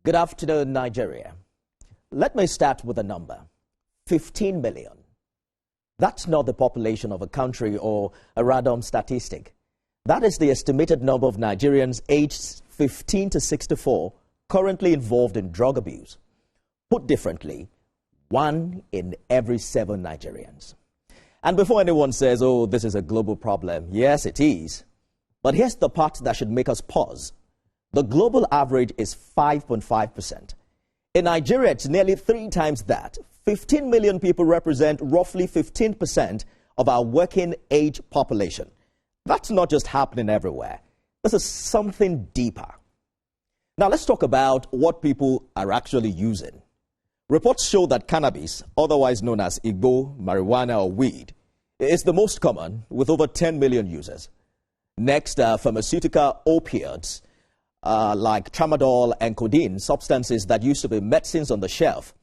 Good afternoon, Nigeria. Let me start with a number. 15 million. That's not the population of a country or a random statistic. That is the estimated number of Nigerians aged 15 to 64 currently involved in drug abuse. Put differently, 1 in every 7 Nigerians. And before anyone says, oh, this is a global problem, yes, it is. But here's the part that should make us pause. The global average is 5.5%. In Nigeria, it's nearly 3 times that. 15 million people represent roughly 15% of our working age population. That's not just happening everywhere. This is something deeper. Now let's talk about what people are actually using. Reports show that cannabis, otherwise known as igbo, marijuana or weed, is the most common with over 10 million users. Next are pharmaceutical opioids like tramadol and codeine, substances that used to be medicines on the shelf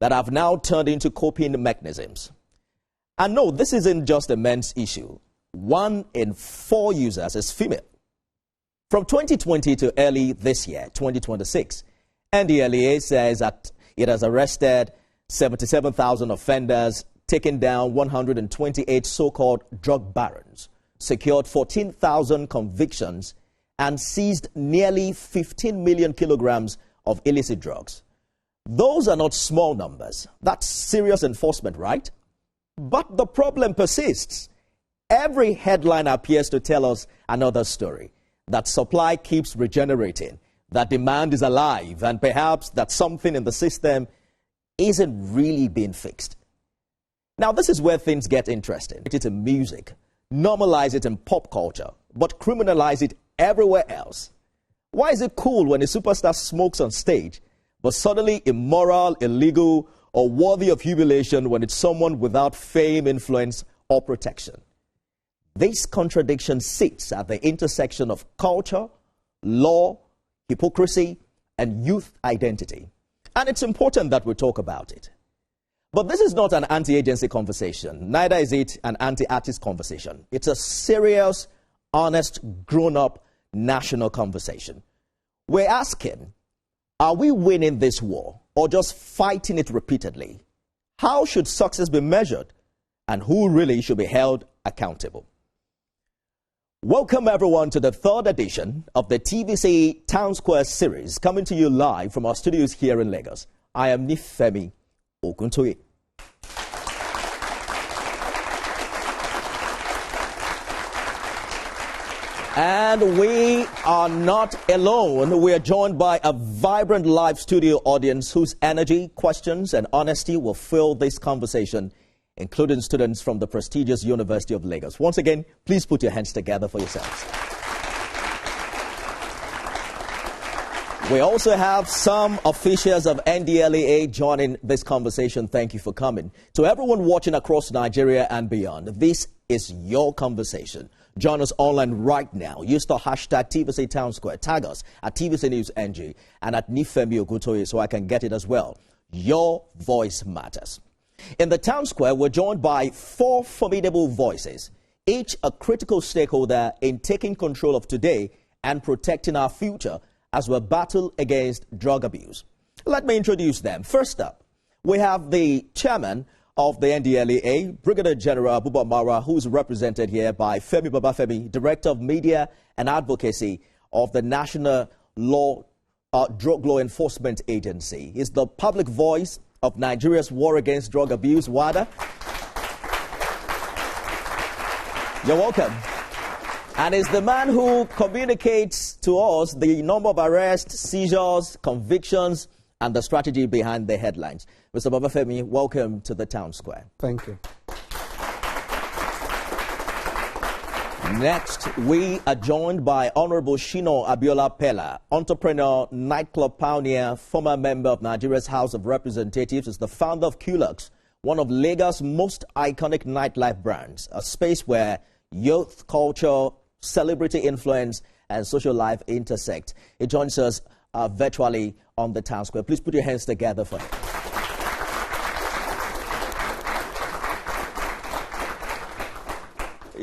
that have now turned into coping mechanisms. And no, this isn't just a men's issue. 1 in 4 users is female. From 2020 to early this year, 2026, NDLEA says that it has arrested 77,000 offenders, taken down 128 so-called drug barons, secured 14,000 convictions, and seized nearly 15 million kilograms of illicit drugs. Those are not small numbers. That's serious enforcement, right? But the problem persists. Every headline appears to tell us another story, that supply keeps regenerating, that demand is alive, and perhaps that something in the system isn't really being fixed. Now, this is where things get interesting. It's in music, normalize it in pop culture, but criminalize it everywhere else. Why is it cool when a superstar smokes on stage, but suddenly immoral, illegal, or worthy of humiliation when it's someone without fame, influence, or protection? This contradiction sits at the intersection of culture, law, hypocrisy, and youth identity. And it's important that we talk about it. But this is not an anti-agency conversation. Neither is it an anti-artist conversation. It's a serious, honest, grown-up national conversation. We're asking, are we winning this war or just fighting it repeatedly? How should success be measured? And who really should be held accountable? Welcome everyone to the 3rd edition of the TVC TownSquare series, coming to you live from our studios here in Lagos. I am Nifemi Okuntoye. And we are not alone. We are joined by a vibrant live studio audience whose energy, questions, and honesty will fill this conversation, including students from the prestigious University of Lagos. Once again, please put your hands together for yourselves. We also have some officials of NDLEA joining this conversation. Thank you for coming. To everyone watching across Nigeria and beyond, this is your conversation. Join us online right now. Use the hashtag TVC TownSquare. Tag us at TVC News NG and at Nifemi Oguntoye so I can get it as well. Your voice matters. In the TownSquare, we're joined by 4 formidable voices, each a critical stakeholder in taking control of today and protecting our future as we battle against drug abuse. Let me introduce them. First up, we have the chairman of the NDLEA, Brigadier General Abuba Mara, who's represented here by Femi Babafemi, Director of Media and Advocacy of the National Drug Law Enforcement Agency. He's the public voice of Nigeria's war against drug abuse, WADA. You're welcome. And is the man who communicates to us the number of arrests, seizures, convictions, and the strategy behind the headlines. Mr. Babafemi, welcome to the TownSquare. Thank you. Next, we are joined by Honorable Shino Abiola Pella, entrepreneur, nightclub pioneer, former member of Nigeria's House of Representatives, is the founder of Qlux, one of Lagos' most iconic nightlife brands, a space where youth, culture, celebrity influence, and social life intersect. He joins us virtually on the TownSquare. Please put your hands together for him.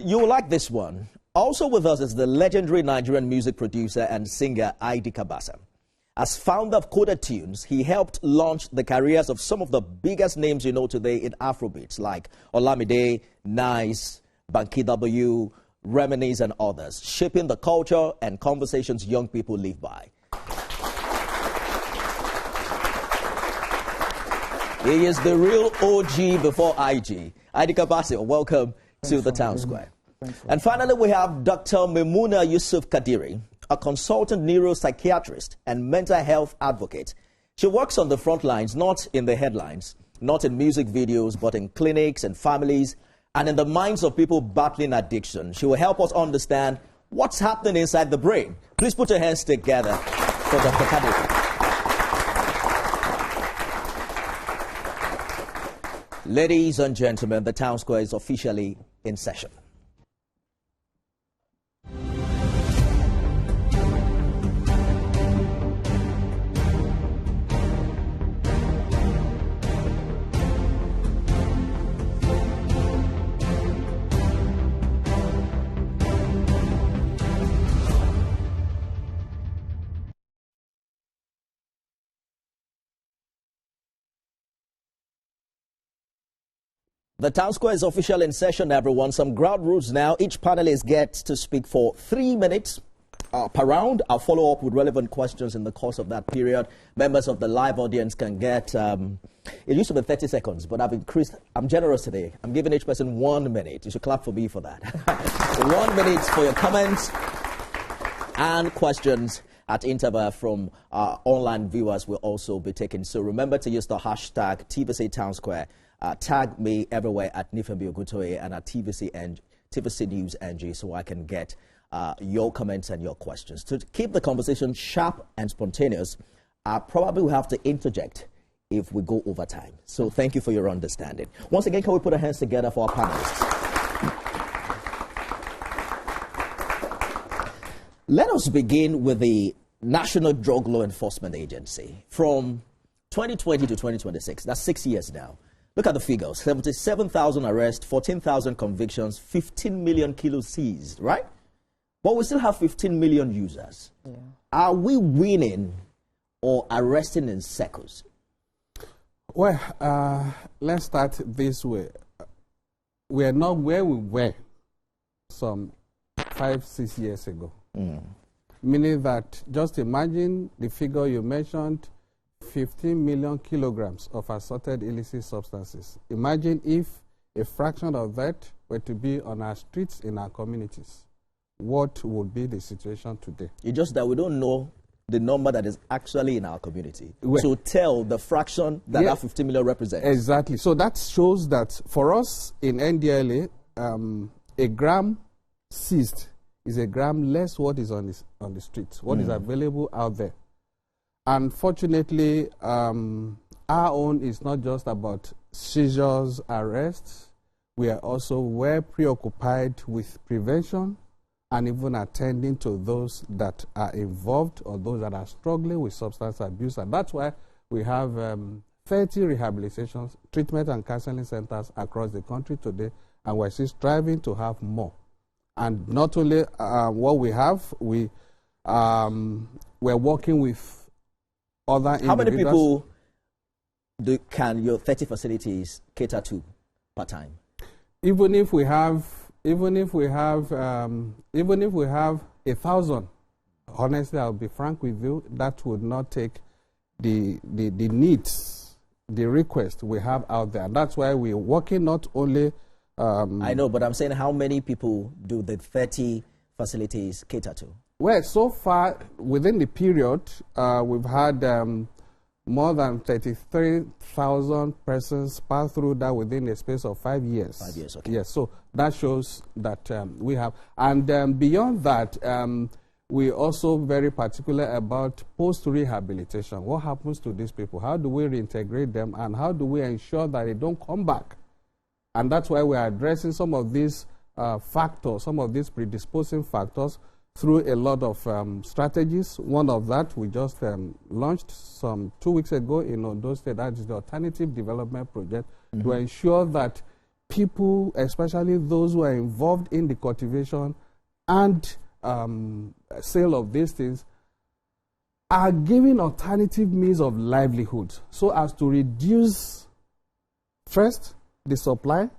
You will like this one. Also with us is the legendary Nigerian music producer and singer Idi Kabasa. As founder of Coded Tunes, he helped launch the careers of some of the biggest names you know today in Afrobeats, like Olamide, Nice, Banky W, Reminisce, and others, shaping the culture and conversations young people live by. He is the real OG before IG. Idika Basil, welcome to the TownSquare. And finally, we have Dr. Memuna Yusuf Kadiri, a consultant neuropsychiatrist and mental health advocate. She works on the front lines, not in the headlines, not in music videos, but in clinics and families, and in the minds of people battling addiction. She will help us understand what's happening inside the brain. Please put your hands together for Dr. Kadiri. Ladies and gentlemen, the TownSquare is officially in session. The TownSquare is official in session, everyone. Some ground rules now. Each panelist gets to speak for 3 minutes per round. I'll follow up with relevant questions in the course of that period. Members of the live audience can get, it used to be 30 seconds, but I've increased. I'm generous today. I'm giving each person 1 minute. You should clap for me for that. 1 minute for your comments and questions at interval from our online viewers will also be taken. So remember to use the hashtag TVC TownSquare. Tag me everywhere at Nifembi Ogutoye and at TVC News NG so I can get your comments and your questions. To keep the conversation sharp and spontaneous, I probably will have to interject if we go over time. So thank you for your understanding. Once again, can we put our hands together for our panelists? Let us begin with the National Drug Law Enforcement Agency. From 2020 to 2026, that's 6 years now. Look at the figures, 77,000 arrests, 14,000 convictions, 15 million kilos seized, right? But we still have 15 million users. Yeah. Are we winning or arresting in circles? Well, let's start this way. We are not where we were some 5-6 years ago. Meaning that, just imagine the figure you mentioned, 15 million kilograms of assorted illicit substances. Imagine if a fraction of that were to be on our streets in our communities. What would be the situation today? It's just that we don't know the number that is actually in our community. Well, to tell the fraction that that 15 million represents. Exactly. So that shows that for us in NDLEA, a gram seized is a gram less what is on the streets, what is available out there. Unfortunately, our own is not just about seizures, arrests. We are also well preoccupied with prevention and even attending to those that are involved or those that are struggling with substance abuse. And that's why we have 30 rehabilitation, treatment and counseling centers across the country today, and we're still striving to have more. And not only what we have, we're working with other How many people can your 30 facilities cater to per time? Even if we have 1,000, honestly, I'll be frank with you, that would not take the needs, the request we have out there. And that's why we're working not only. I know, but I'm saying how many people do the 30 facilities cater to? Well, so far, within the period, we've had more than 33,000 persons pass through that within a space of 5 years. 5 years, okay. Yes, so that shows that we have. And beyond that, we're also very particular about post-rehabilitation. What happens to these people? How do we reintegrate them? And how do we ensure that they don't come back? And that's why we're addressing some of these factors, some of these predisposing factors, through a lot of strategies. One of that we just launched some 2 weeks ago in Ondo State. That is the Alternative Development Project, to ensure that people, especially those who are involved in the cultivation and sale of these things, are giving alternative means of livelihood so as to reduce, first, the supply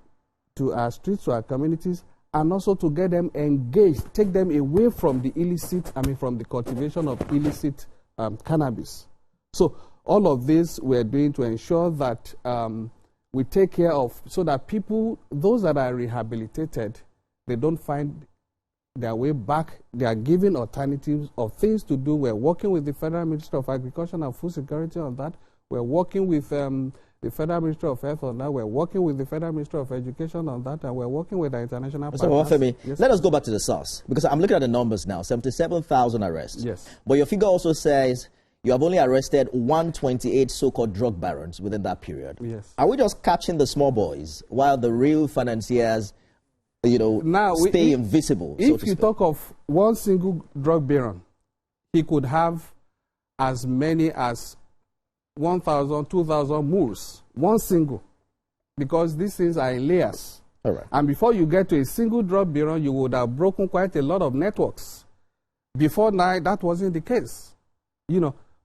to our streets, to our communities, and also to get them engaged, take them away from the illicit, from the cultivation of illicit cannabis. So all of this we're doing to ensure that we take care of, so that people, those that are rehabilitated, they don't find their way back. They are given alternatives of things to do. We're working with the Federal Ministry of Agriculture and Food Security on that. We're working with the Federal Ministry of Health on that. We're working with the Federal Ministry of Education on that. And we're working with our international partners. So, Femi, yes, let us go back to the source, because I'm looking at the numbers now, 77,000 arrests. Yes. But your figure also says you have only arrested 128 so-called drug barons within that period. Yes. Are we just catching the small boys while the real financiers, now stay invisible? If you talk of one single drug baron, he could have as many as 1,000, 2,000 moors, one single, because these things are in layers. All right. And before you get to a single drug baron, you would have broken quite a lot of networks. Before now, that wasn't the case,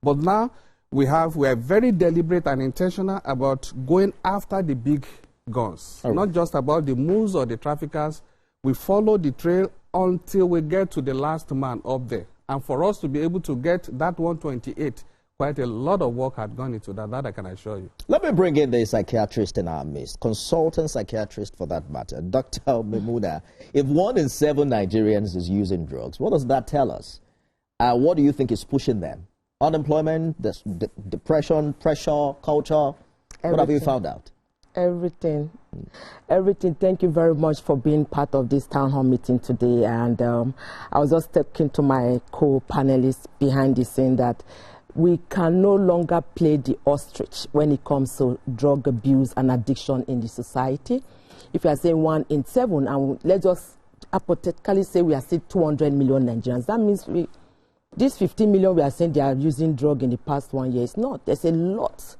But now we are very deliberate and intentional about going after the big guns, not just about the moves or the traffickers. We follow the trail until we get to the last man up there. And for us to be able to get that 128, quite a lot of work had gone into that I can assure you. Let me bring in the psychiatrist in our midst, consultant psychiatrist for that matter, Dr. Memuna. If 1 in 7 Nigerians is using drugs, what does that tell us? What do you think is pushing them? Unemployment, depression, pressure, culture? Everything. What have you found out? Everything. Everything. Thank you very much for being part of this town hall meeting today. And I was just talking to my co-panelists behind the scene that we can no longer play the ostrich when it comes to drug abuse and addiction in the society. If you are saying 1 in 7, and let's just hypothetically say we are still 200 million Nigerians, that means these 15 million we are saying they are using drug in the past 1 year. It's not. There's a lot.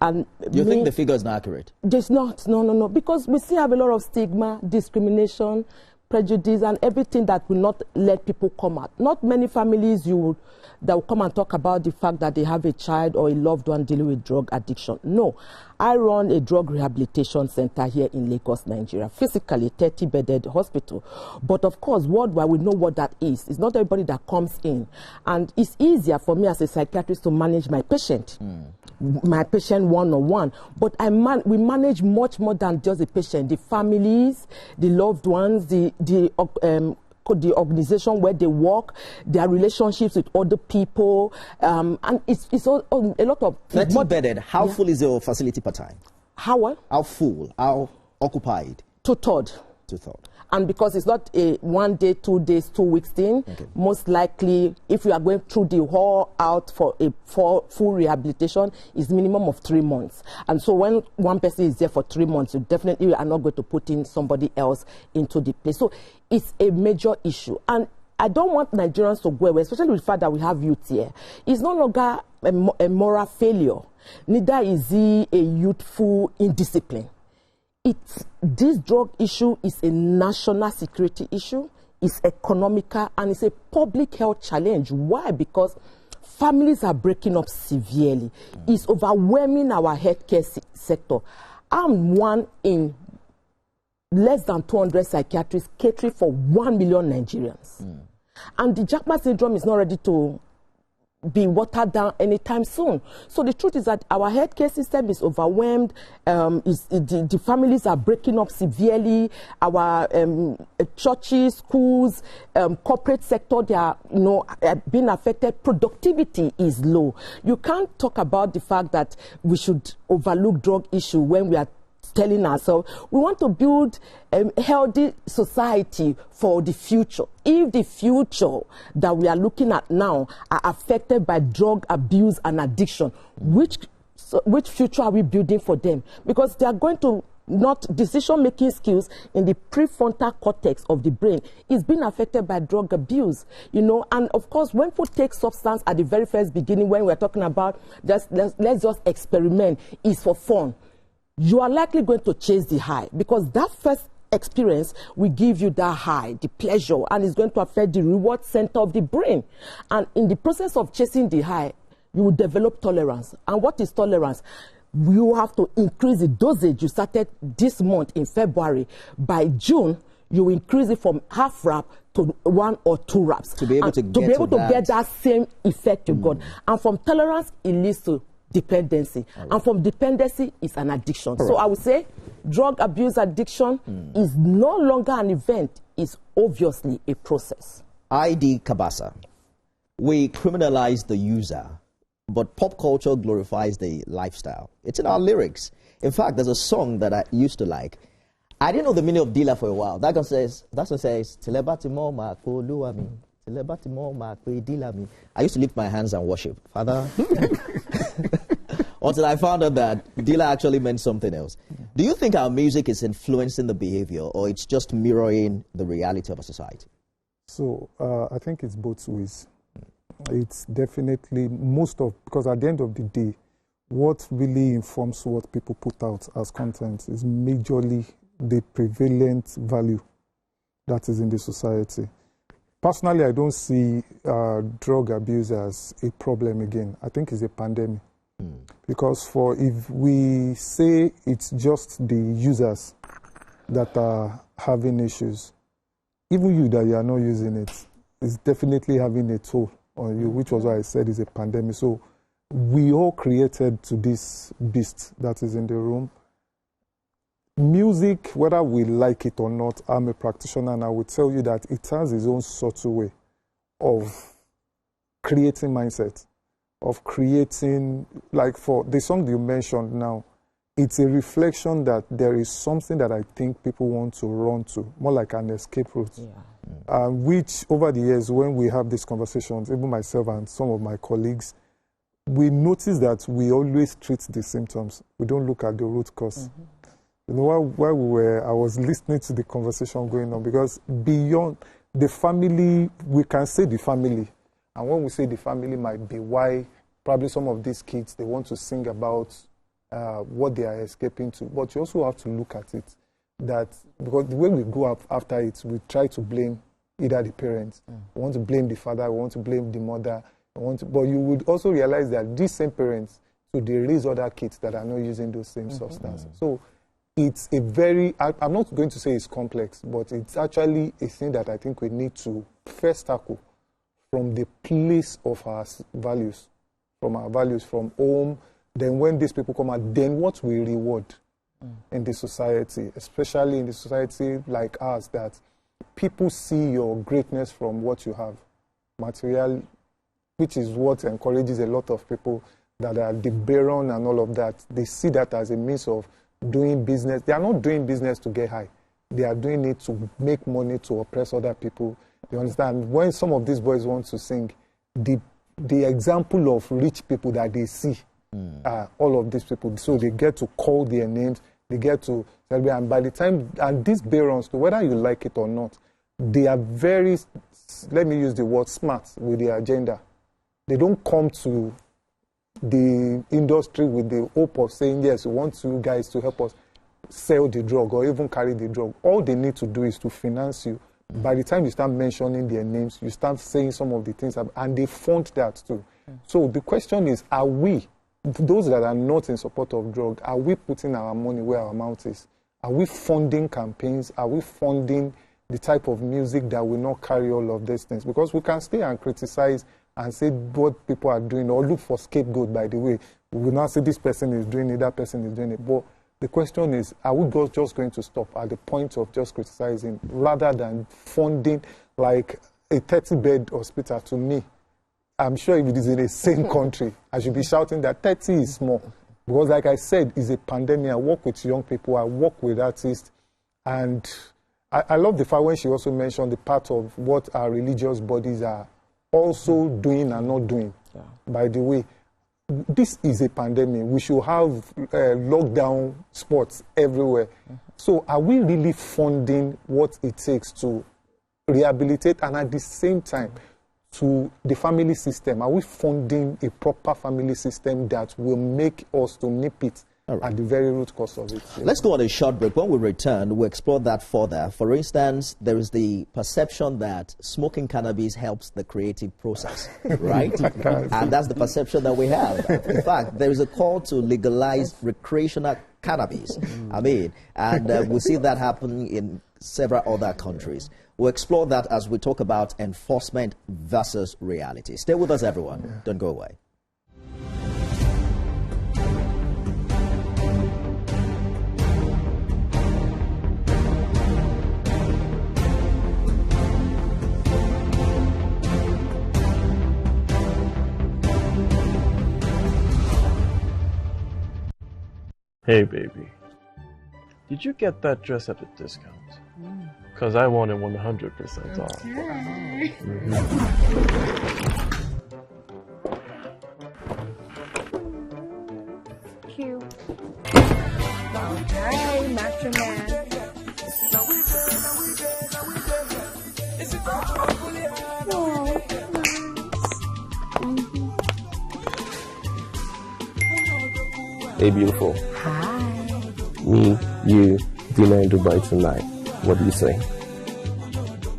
And you think the figure is not accurate? It's not. No. Because we still have a lot of stigma, discrimination, prejudice, and everything that will not let people come out. Not many families that will come and talk about the fact that they have a child or a loved one dealing with drug addiction. No. I run a drug rehabilitation center here in Lagos, Nigeria, physically 30-bedded hospital. But of course, worldwide, we know what that is. It's not everybody that comes in. And it's easier for me as a psychiatrist to manage my patient, my patient one-on-one. But we manage much more than just the patient, the families, the loved ones, the organization where they work, their relationships with other people, and it's all, a lot of... 30-bedded, how full is your facility per time? How what? How full, how occupied? 2/3. 2/3. And because it's not a 1 day, 2 days, 2 weeks thing, most likely, if you are going through the whole out for a full rehabilitation, is minimum of 3 months. And so when one person is there for 3 months, you definitely are not going to put in somebody else into the place. So it's a major issue. And I don't want Nigerians to go away, especially with the fact that we have youth here. It's no longer a moral failure. Neither is he a youthful indiscipline. This drug issue is a national security issue, it's economical, and it's a public health challenge. Why? Because families are breaking up severely. It's overwhelming our healthcare sector. I'm one in less than 200 psychiatrists catering for 1 million Nigerians. And the Jackman syndrome is not ready to be watered down anytime soon. So the truth is that our healthcare system is overwhelmed. The families are breaking up severely. Our churches, schools, corporate sector, they are being affected. Productivity is low. You can't talk about the fact that we should overlook drug issue when we are telling ourselves we want to build a healthy society for the future. If the future that we are looking at now are affected by drug abuse and addiction, which future are we building for them? Because they are going to decision-making skills in the prefrontal cortex of the brain is being affected by drug abuse, and of course, when people take substance at the very first beginning, when we're talking about let's just experiment, is for fun. You are likely going to chase the high because that first experience will give you that high, the pleasure, and it's going to affect the reward center of the brain. And in the process of chasing the high, you will develop tolerance. And what is tolerance? You have to increase the dosage. You started this month in February. By June, you increase it from half wrap to 1 or 2 wraps. To be able to get that same effect you got. And from tolerance, it leads to dependency. Right. And from dependency is an addiction. Right. So I would say drug abuse addiction is no longer an event. It's obviously a process. ID Kabasa. We criminalize the user, but pop culture glorifies the lifestyle. It's in our lyrics. In fact, there's a song that I used to like. I didn't know the meaning of dealer for a while. That one says, Telebatimo ma ko luami. Telebatimo ma ko dilami. I used to lift my hands and worship. Father. Until I found out that dealer actually meant something else. Do you think our music is influencing the behavior, or it's just mirroring the reality of a society? So I think it's both ways. It's definitely because at the end of the day, what really informs what people put out as content is majorly the prevalent value that is in the society. Personally, I don't see drug abuse as a problem again. I think it's a pandemic. Because if we say it's just the users that are having issues, even you that you are not using it, is definitely having a toll on you, which was why I said it's a pandemic. So we all created to this beast that is in the room. Music, whether we like it or not, I'm a practitioner, and I will tell you that it has its own subtle way of creating mindset, of creating, like for the song you mentioned now, it's a reflection that there is something that I think people want to run to, more like an escape route. Yeah. Which over the years, when we have these conversations, even myself and some of my colleagues, we notice that we always treat the symptoms. We don't look at the root cause. You know, while I was listening to the conversation going on, because beyond the family, we can say the family. And when we say the family might be why probably some of these kids, they want to sing about what they are escaping to. But you also have to look at it, that because the way we go up after it, we try to blame either the parents. We want to blame the father, we want to blame the mother. But you would also realize that these same parents, so they raise other kids that are not using those same substances. So it's a very, I'm not going to say it's complex, but it's actually a thing that I think we need to first tackle from the place of our values, from home. Then when these people come out, then what we reward in the society, especially in the society like ours, that people see your greatness from what you have, material, which is what encourages a lot of people that are the baron and all of that. They see that as a means of doing business. They are not doing business to get high. They are doing it to make money, to oppress other people. You understand? When some of these boys want to sing, the example of rich people that they see are all of these people. So they get to call their names, they get to celebrate. And by the time, and these barons, whether you like it or not, they are very, let me use the word, smart with their agenda. They don't come to the industry with the hope of saying, yes, we want you guys to help us sell the drug or even carry the drug. All they need to do is to finance you. By the time you start mentioning their names, you start saying some of the things, and they fund that too. So the question is, are we, those that are not in support of drug, are we putting our money where our mouth is? Are we funding campaigns? Are we funding the type of music that will not carry all of these things? Because we can stay and criticize and say what people are doing, or look for scapegoat, by the way. We will not say this person is doing it, that person is doing it. But the question is, are we just going to stop at the point of just criticizing rather than funding like a 30-bed hospital? To me, I'm sure if it is in a sane country, I should be shouting that 30 is small. Because like I said, it's a pandemic. I work with young people, I work with artists, and I love the fact when she also mentioned the part of what our religious bodies are also doing and not doing. Yeah. By the way, this is a pandemic. We should have lockdown spots everywhere. So are we really funding what it takes to rehabilitate, and at the same time to the family system? Are we funding a proper family system that will make us to nip it and the very root cause of it. Let's go on a short break. When we return, we'll explore that further. For instance, there is the perception that smoking cannabis helps the creative process, right? And that's the perception that we have. In fact, there is a call to legalize recreational cannabis. And we'll see that happening in several other countries. We'll explore that as we talk about enforcement versus reality. Stay with us, everyone. Don't go away. Hey baby, did you get that dress at a discount? Because I want it 100% off. Cute. Hey, Master Man. Hey beautiful. Hi. Me, you, dinner in Dubai tonight. What do you say?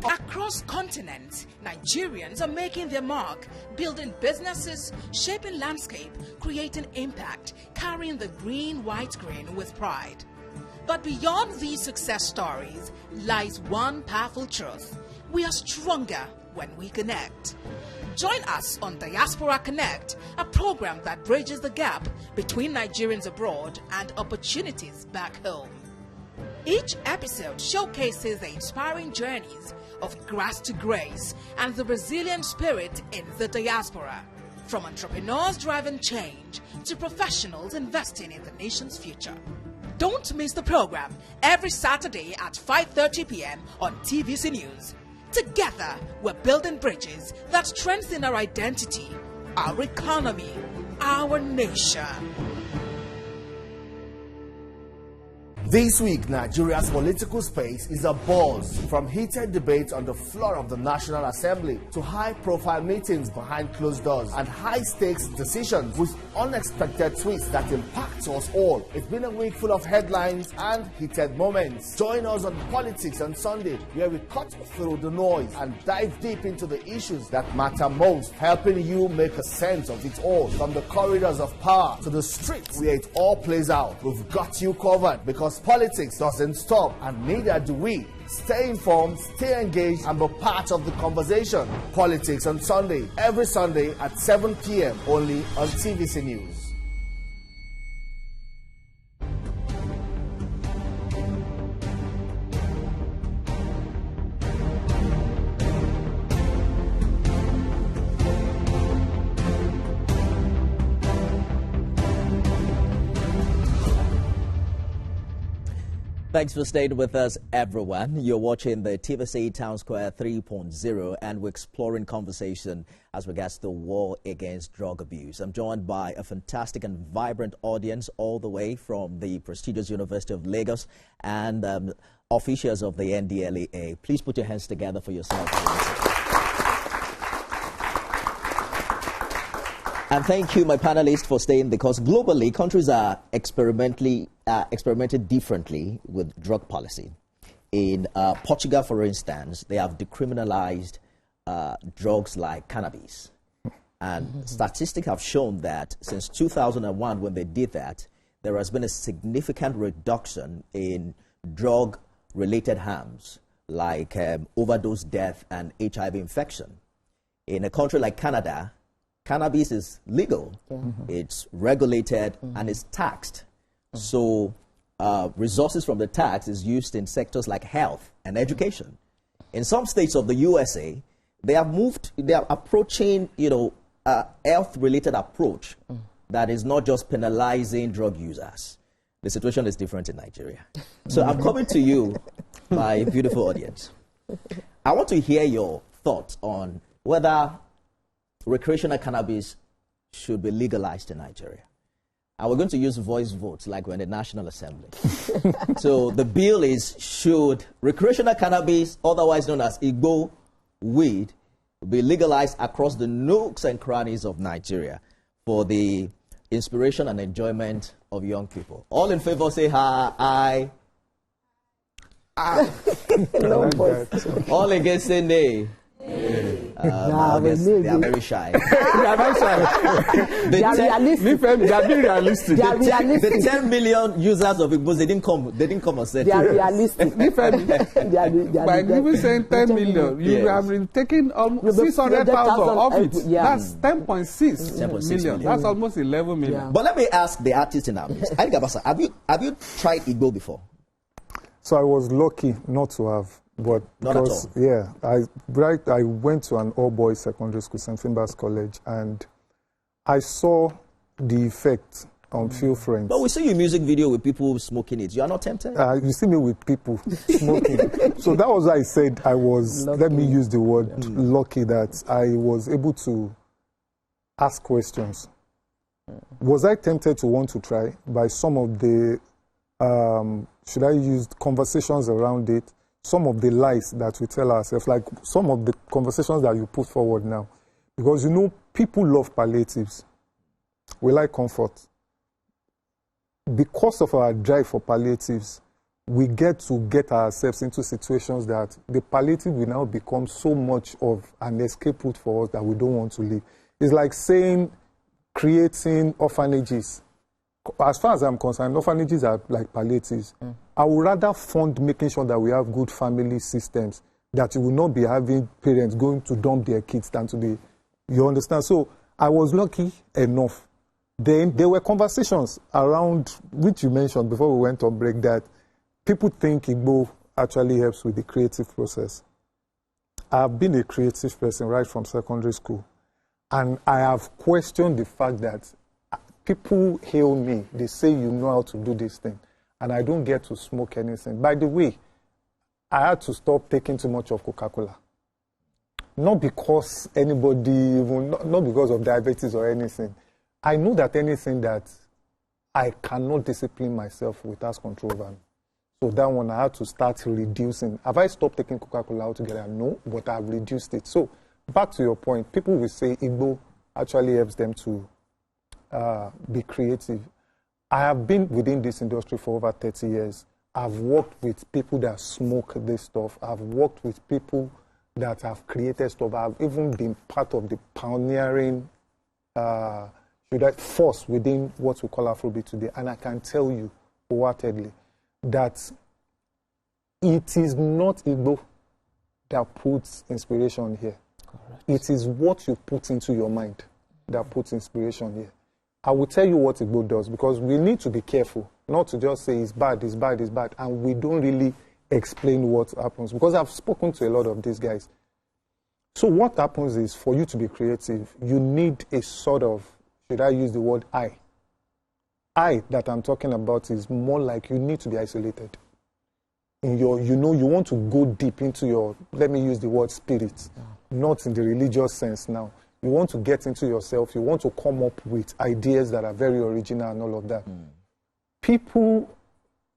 Across continents, Nigerians are making their mark, building businesses, shaping landscape, creating impact, carrying the green-white green with pride. But beyond these success stories lies one powerful truth. We are stronger when we connect. Join us on Diaspora Connect, a program that bridges the gap between Nigerians abroad and opportunities back home. Each episode showcases the inspiring journeys of grass to grace and the resilient spirit in the diaspora. From entrepreneurs driving change to professionals investing in the nation's future. Don't miss the program every Saturday at 5:30 p.m. on TVC News. Together, we're building bridges that strengthen our identity, our economy, our nation. This week, Nigeria's political space is abuzz, from heated debates on the floor of the National Assembly to high-profile meetings behind closed doors and high-stakes decisions with unexpected twists that impact us all. It's been a week full of headlines and heated moments. Join us on Politics on Sunday, where we cut through the noise and dive deep into the issues that matter most, helping you make a sense of it all. From the corridors of power to the streets where it all plays out, we've got you covered, because politics doesn't stop, and neither do we. Stay informed, stay engaged, and be part of the conversation. Politics on Sunday, every Sunday at 7 p.m. only on TVC News. Thanks for staying with us, everyone. You're watching the TVC TownSquare 3.0, and we're exploring conversation as regards the war against drug abuse. I'm joined by a fantastic and vibrant audience all the way from the prestigious University of Lagos and officials of the NDLEA. Please put your hands together for yourself, please. And thank you, my panelists, for staying, because globally, countries are experimented differently with drug policy. In Portugal, for instance, they have decriminalized drugs like cannabis. And statistics have shown that since 2001, when they did that, there has been a significant reduction in drug-related harms like overdose death and HIV infection. In a country like Canada, cannabis is legal, it's regulated, and it's taxed. So resources from the tax is used in sectors like health and education. In some states of the USA, they are approaching, a health-related approach that is not just penalizing drug users. The situation is different in Nigeria. So I'm coming to you, my beautiful audience. I want to hear your thoughts on whether recreational cannabis should be legalized in Nigeria. And we're going to use voice votes like we're in the National Assembly. So the bill is, should recreational cannabis, otherwise known as Igbo weed, be legalized across the nooks and crannies of Nigeria? For the inspiration and enjoyment of young people. All in favor say aye. No voice. All against say nay. I guess they are very shy. They are not shy. They are realistic. They are being realistic. They are realistic. The 10 million users of Igbo, they didn't come and say They are realistic. By even saying 10 million, you have taken almost 600,000 of it. Yeah. That's 10.6 million. That's almost 11 million. Yeah. But let me ask the artist in our midst. Ali Gabasa, have you tried Igbo before? So I was lucky not to have, but Not at because, all. yeah, I went to an all-boys secondary school, St. Finbar's College, and I saw the effect on few friends. But we see your music video with people smoking it. You are not tempted? You see me with people smoking. So that was why I said I was, let me use the word lucky, that I was able to ask questions. Was I tempted to want to try by some of the, should I use conversations around it, some of the lies that we tell ourselves, like some of the conversations that you put forward now. Because, you know, people love palliatives. We like comfort. Because of our drive for palliatives, we get ourselves into situations that the palliative will now become so much of an escape route for us that we don't want to live. It's like saying, creating orphanages. As far as I'm concerned, orphanages are like palliatives. I would rather fund making sure that we have good family systems, that you will not be having parents going to dump their kids than to be, you understand? So I was lucky enough. Then there were conversations around, which you mentioned before we went on break, that people think Igbo actually helps with the creative process. I've been a creative person right from secondary school, and I have questioned the fact that people hail me, they say you know how to do this thing, and I don't get to smoke anything. By the way, I had to stop taking too much of Coca-Cola. Not because anybody, not because of diabetes or anything. I know that anything that I cannot discipline myself with has control over me. So that one I had to start reducing. Have I stopped taking Coca-Cola altogether? No, but I've reduced it. So back to your point, people will say Igbo actually helps them to be creative. I have been within this industry for over 30 years. I've worked with people that smoke this stuff. I've worked with people that have created stuff. I've even been part of the pioneering force within what we call Afrobeat today. And I can tell you wholeheartedly that it is not Igbo that puts inspiration here. Correct. It is what you put into your mind that puts inspiration here. I will tell you what Igbo does, because we need to be careful not to just say it's bad, it's bad, it's bad, and we don't really explain what happens, because I've spoken to a lot of these guys. So what happens is, for you to be creative, you need a sort of, should I use the word I? I that I'm talking about is more like you need to be isolated. In your, you want to go deep into your, let me use the word spirit, not in the religious sense now. You want to get into yourself. You want to come up with ideas that are very original and all of that. People,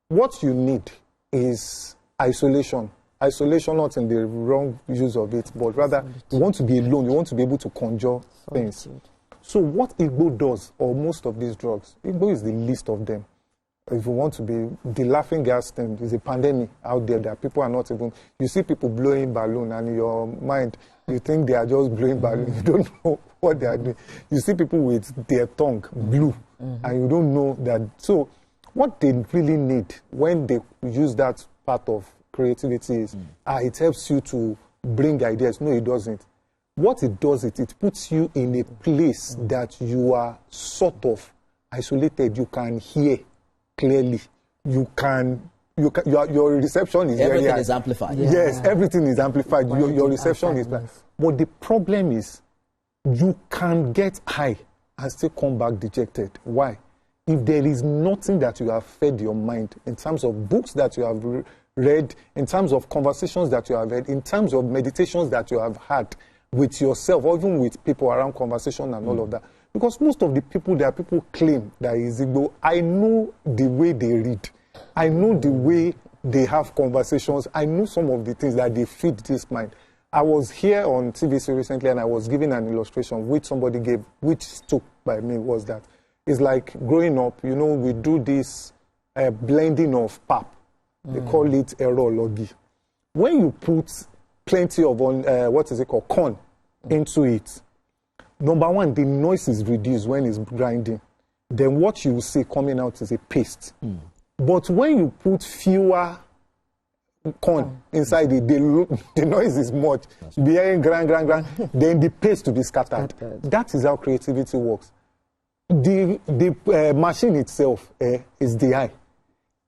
what you need is isolation. Isolation, not in the wrong use of it, but rather you want to be alone. You want to be able to conjure things. So what Igbo does, or most of these drugs, Igbo is the least of them. If you want to be, the laughing gas thing is a pandemic out there that people are not even, you see people blowing balloon, and in your mind, you think they are just blowing balloon. You don't know what they are doing. You see people with their tongue blue, and you don't know that. So what they really need when they use that part of creativity is, it helps you to bring ideas. No, it doesn't. What it does, it puts you in a place that you are sort of isolated. You can hear clearly. Your reception is everything very high. is amplified. Yeah. Yes, everything is amplified. Your reception is bad. Yes. But the problem is, you can get high and still come back dejected. Why? If there is nothing that you have fed your mind, in terms of books that you have read, in terms of conversations that you have had, in terms of meditations that you have had with yourself, or even with people around conversation and all of that. Because most of the people that people claim that is Igbo, I know the way they read. I know the way they have conversations. I know some of the things that they feed this mind. I was here on TVC recently, and I was giving an illustration which somebody gave, which stuck by me, was that It's like growing up, you know, we do this blending of pap. They call it aerology. When you put plenty of, corn into it, number one, the noise is reduced when it's grinding. Then what you will see coming out is a paste. But when you put fewer corn inside it, the noise is much. You'll be hearing grind, then the paste will be scattered. That is how creativity works. The machine itself is the eye.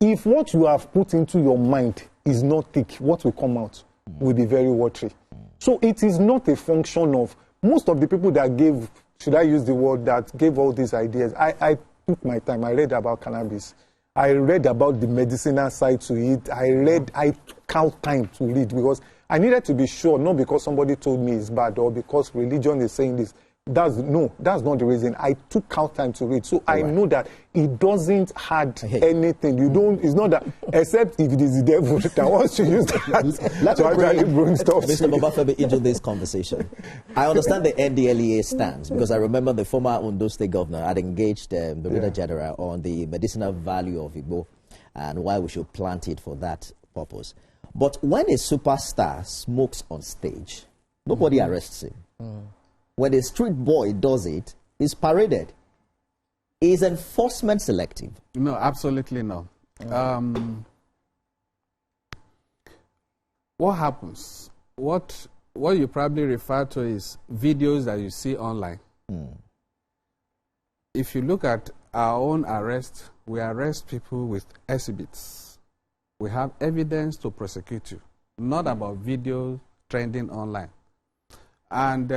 If what you have put into your mind is not thick, what will come out will be very watery. So it is not a function of most of the people that gave, should I use the word, that gave all these ideas. I took my time. I read about cannabis. I read about the medicinal side to it. I took out time to read because I needed to be sure, not because somebody told me it's bad or because religion is saying this. That's not the reason. I took out time to read. So I know that it doesn't add anything. It's not that, except if it is the devil that wants to use that to actually bring stuff. Mr. Babafemi into this conversation. I understand the NDLEA stance because I remember the former Ondo State governor had engaged the Brigadier General on the medicinal value of Igbo and why we should plant it for that purpose. But when a superstar smokes on stage, nobody arrests him. When a street boy does it, he's paraded. Is enforcement selective? No, absolutely no. What happens? What you probably refer to is videos that you see online. If you look at our own arrest, we arrest people with exhibits. We have evidence to prosecute you, not about videos trending online. And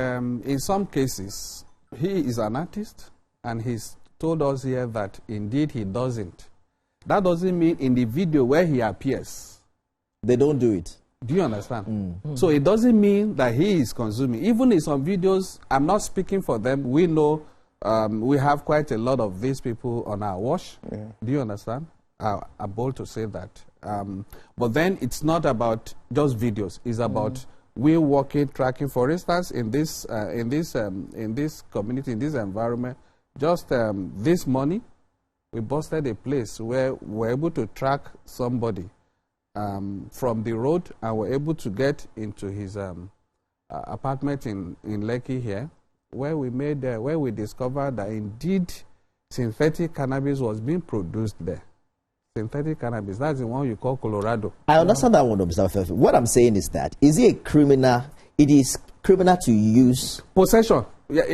in some cases, he is an artist, and he's told us here that indeed he doesn't. That doesn't mean in the video where he appears, they don't do it. Do you understand? So it doesn't mean that he is consuming. Even in some videos, I'm not speaking for them. We know we have quite a lot of these people on our watch. Do you understand? I'm bold to say that. But then it's not about just videos. It's about we're working, tracking. For instance, in this community, in this environment, just this morning, we busted a place where we're able to track somebody from the road, and we're able to get into his apartment in Lekki here, where we discovered that indeed synthetic cannabis was being produced there. Synthetic cannabis, that's the one you call Colorado. I understand that one, Mr. Fefe. What I'm saying is that, is it a criminal? It is criminal to use. Possession.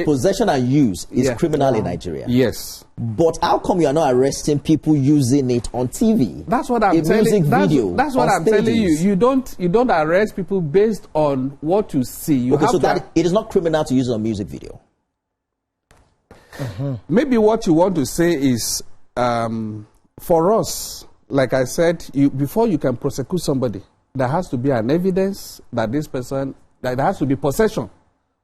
Possession and use is criminal in Nigeria. Yes. But how come you are not arresting people using it on TV? That's what I'm telling you. That's what I'm telling you. You don't arrest people based on what you see. You okay, so that it is not criminal to use it on music video. Maybe what you want to say is, for us, like I said, before you can prosecute somebody, there has to be an evidence that this person, that there has to be possession.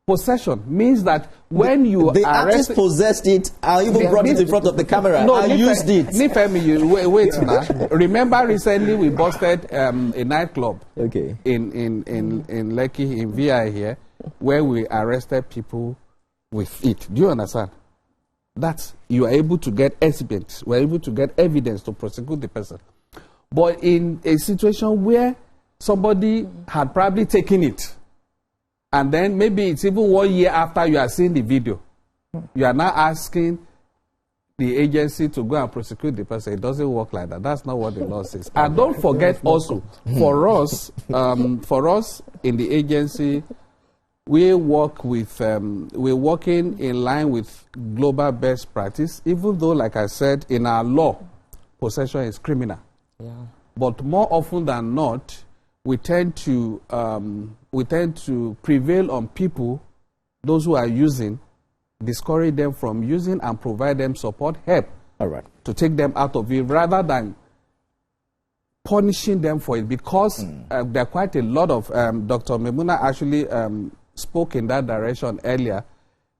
Possession means that when you the artist possessed it, I even brought it in front of the camera. No, I used it. Wait now. Remember recently we busted a nightclub in Lekki, in VI here, where we arrested people with it. Do you understand? That you are able to get evidence. We're able to get evidence to prosecute the person. But in a situation where somebody had probably taken it, and then maybe it's even 1 year after you are seeing the video, you are now asking the agency to go and prosecute the person. It doesn't work like that. That's not what the law says. And don't forget also, for us in the agency, we work with, we're working in line with global best practice, even though, like I said, in our law, possession is criminal. But more often than not, we tend to prevail on people, those who are using, discourage them from using and provide them support, help to take them out of it, rather than punishing them for it. Because there are quite a lot of, Dr. Memuna actually spoke in that direction earlier,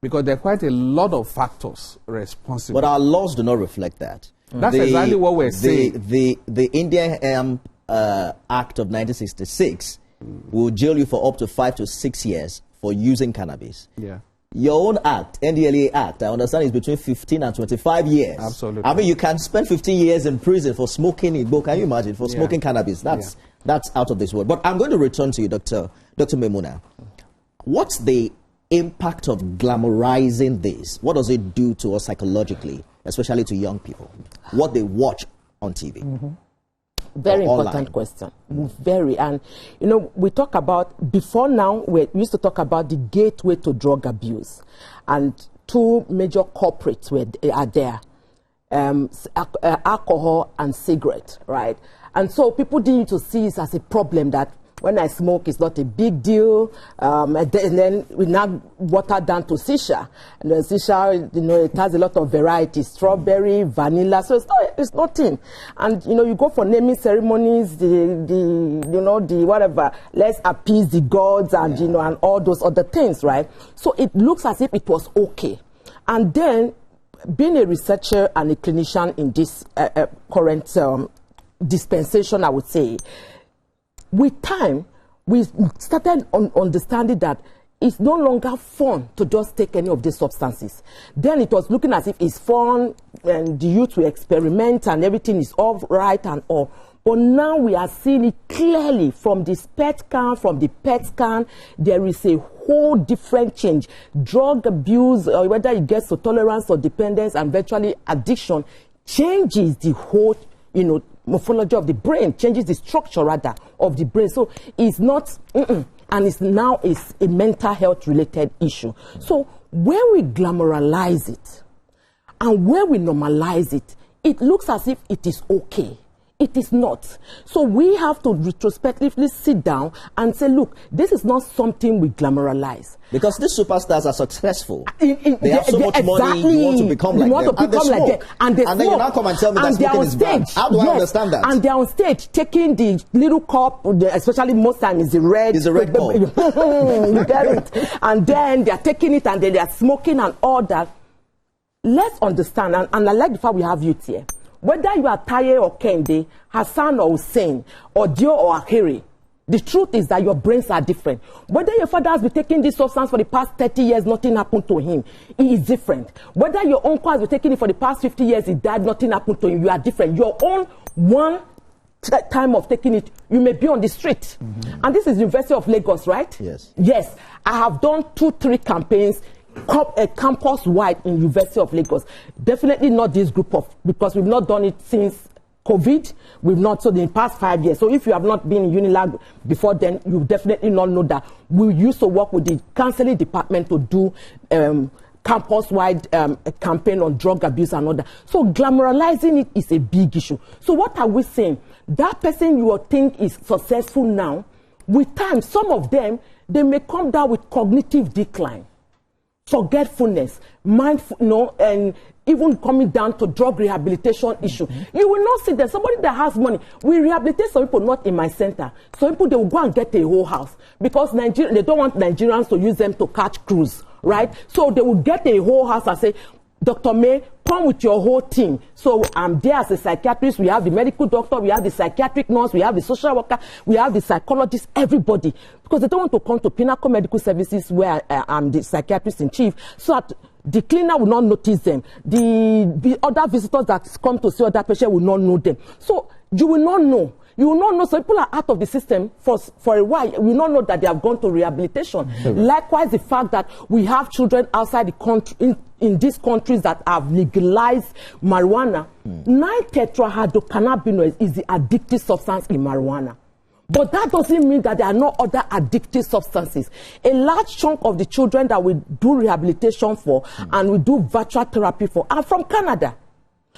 because there are quite a lot of factors responsible. But our laws do not reflect that. That's exactly what we're saying. The Indian Act of 1966 will jail you for up to 5 to 6 years for using cannabis. Your own act, NDLEA Act, I understand is between 15 and 25 years. Absolutely. I mean, you can spend 15 years in prison for smoking Igbo. Can you imagine? For smoking cannabis. That's out of this world. But I'm going to return to you, Dr. Memuna. What's the impact of glamorizing this? What does it do to us psychologically, especially to young people? What they watch on TV? Very important online question. Very. And, you know, we talk about, before now, we used to talk about the gateway to drug abuse. And two major culprits are there. Alcohol and cigarette, right? And so people need to see it as a problem that when I smoke, it's not a big deal. And then we now water down to shisha. And the shisha, you know, it has a lot of varieties, strawberry, vanilla. So it's nothing. And, you know, you go for naming ceremonies, the whatever, let's appease the gods and, you know, and all those other things, right? So it looks as if it was okay. And then, being a researcher and a clinician in this current dispensation, I would say, with time, we started understanding that it's no longer fun to just take any of these substances. Then it was looking as if it's fun and the youth will experiment and everything is all right and all. But now we are seeing it clearly from the PET scan, there is a whole different change. Drug abuse, or whether it gets to tolerance or dependence and eventually addiction, changes the whole, you know, morphology of the brain, changes the structure rather of the brain. So it's not, and it's now a mental health related issue. So when we glamorize it and when we normalize it, it looks as if it is okay. It is not. So we have to retrospectively sit down and say, look, this is not something we glamorize. Because these superstars are successful. They have so much money, you want to become like them. And they smoke. And then you now come and tell me that smoking is bad. How do I understand that? And they're on stage taking the little cup, especially most times it's the red. It's a red cup. You get it. And then they're taking it and then they're smoking and all that. Let's understand, and I like the fact we have youth here. Whether you are Taye or Kende, Hassan or Hussein, or Dio or Ahiri, the truth is that your brains are different. Whether your father has been taking this substance for the past 30 years, nothing happened to him, he is different. Whether your uncle has been taking it for the past 50 years, he died, nothing happened to him, you are different. Your own one time of taking it, you may be on the street. And this is University of Lagos, right? Yes. Yes. I have done 2-3 campaigns campus-wide in University of Lagos. Definitely not this group of, because we've not done it since COVID. We've not, so in the past 5 years. So if you have not been in Unilag before then, you definitely not know that. We used to work with the counseling department to do campus-wide campaign on drug abuse and all that. So glamorizing it is a big issue. So what are we saying? That person you think is successful now, with time, some of them, they may come down with cognitive decline, forgetfulness, mindfulness, and even coming down to drug rehabilitation issue. You will not see that somebody that has money. We rehabilitate some people not in my center. Some people, they will go and get a whole house because they don't want Nigerians to use them to catch cruise, right? So they will get a whole house and say, Dr. May, come with your whole team. So I'm there as a psychiatrist. We have the medical doctor, we have the psychiatric nurse, we have the social worker, we have the psychologist, everybody. Because they don't want to come to Pinnacle Medical Services where I'm the psychiatrist in chief. So that the cleaner will not notice them. The other visitors that come to see other patients will not know them. So you will not know. You will not know. So people are out of the system for a while. You will not know that they have gone to rehabilitation. Likewise, the fact that we have children outside the country, in these countries that have legalized marijuana, 9-tetrahydrocannabinoids is the addictive substance in marijuana. But that doesn't mean that there are no other addictive substances. A large chunk of the children that we do rehabilitation for and we do virtual therapy for are from Canada.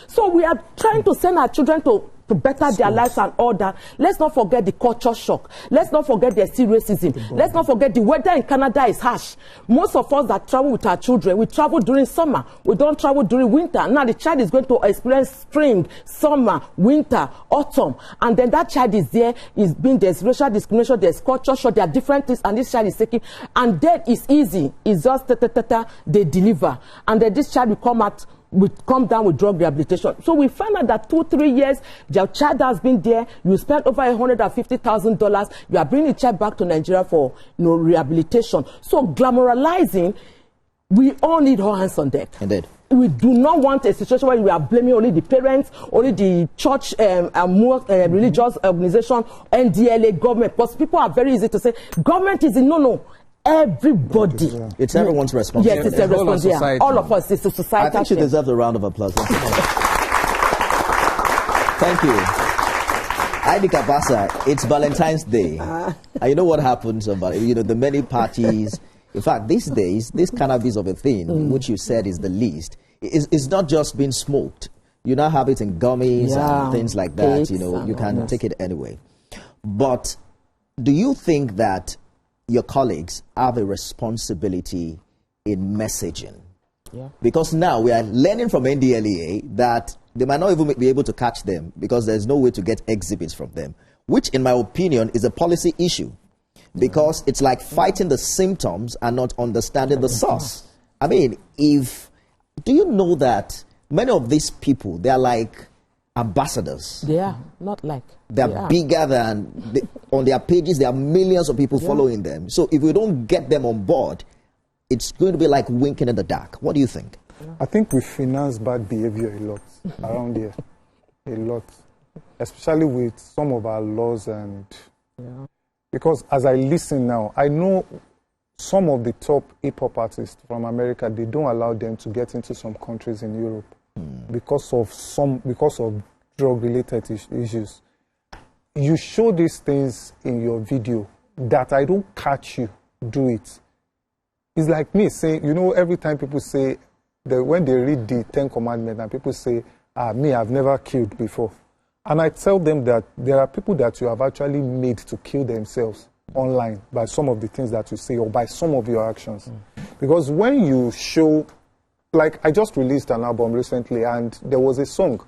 So we are trying to send our children to better their lives and all that. Let's not forget the culture shock. Let's not forget the racism. Let's not forget the weather in Canada is harsh. Most of us that travel with our children, we travel during summer. We don't travel during winter. Now the child is going to experience spring, summer, winter, autumn. And then that child is there, there's racial discrimination, there's culture shock, there are different things, and this child is taking, and that is easy. It's just they deliver. And then this child will come down with drug rehabilitation. So we find out that 2-3 years, your child has been there, you spent over $150,000, you are bringing the child back to Nigeria for rehabilitation. So glamorizing, We all need all hands on deck. Indeed. We do not want a situation where we are blaming only the parents, only the church and more religious organization, NDLEA, government. Because people are very easy to say, government is in, no. Everybody. It's everyone's responsibility. Yes, it's a responsibility. All of us, it's a society. I think she deserves a round of applause. Thank you. Heidi Kabasa, it's Valentine's Day. And you know what happens about, the many parties. In fact, these days, this cannabis of a thing, which you said is the least, is not just being smoked. You now have it in gummies and things like that. You can take it anyway. But do you think that your colleagues have a responsibility in messaging? Yeah. Because now we are learning from NDLEA that they might not even be able to catch them because there's no way to get exhibits from them, which in my opinion is a policy issue. Because it's like fighting the symptoms and not understanding the source. I mean, do you know that many of these people, they are like ambassadors? They are, not like. They are bigger than, on their pages, there are millions of people following them. So if we don't get them on board, it's going to be like winking in the dark. What do you think? I think we finance bad behavior a lot around here. A lot. Especially with some of our laws and... Because as I listen now, I know some of the top hip-hop artists from America, they don't allow them to get into some countries in Europe because of drug-related issues. You show these things in your video that I don't catch you do it. It's like me saying, every time people say, that when they read the 10 Commandments and people say, me, I've never killed before. And I tell them that there are people that you have actually made to kill themselves online by some of the things that you say or by some of your actions. Because when you show, like I just released an album recently and there was a song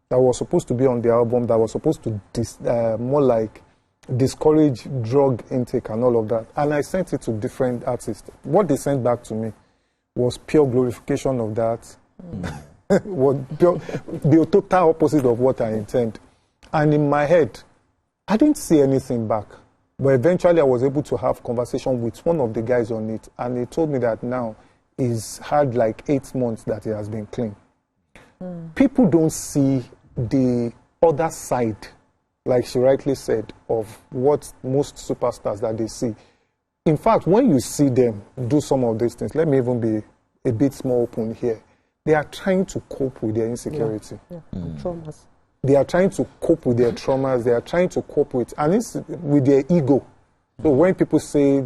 that was supposed to be on the album that was supposed to more like discourage drug intake and all of that. And I sent it to different artists. What they sent back to me was pure glorification of that. Was the total opposite of what I intend. And in my head, I didn't see anything back. But eventually I was able to have conversation with one of the guys on it. And he told me that now he's had like 8 months that he has been clean. People don't see the other side, like she rightly said, of what most superstars that they see. In fact, when you see them do some of these things, let me even be a bit more open here. They are trying to cope with their insecurity. Traumas. They are trying to cope with their traumas. They are trying to cope with, and it's with their ego. So when people say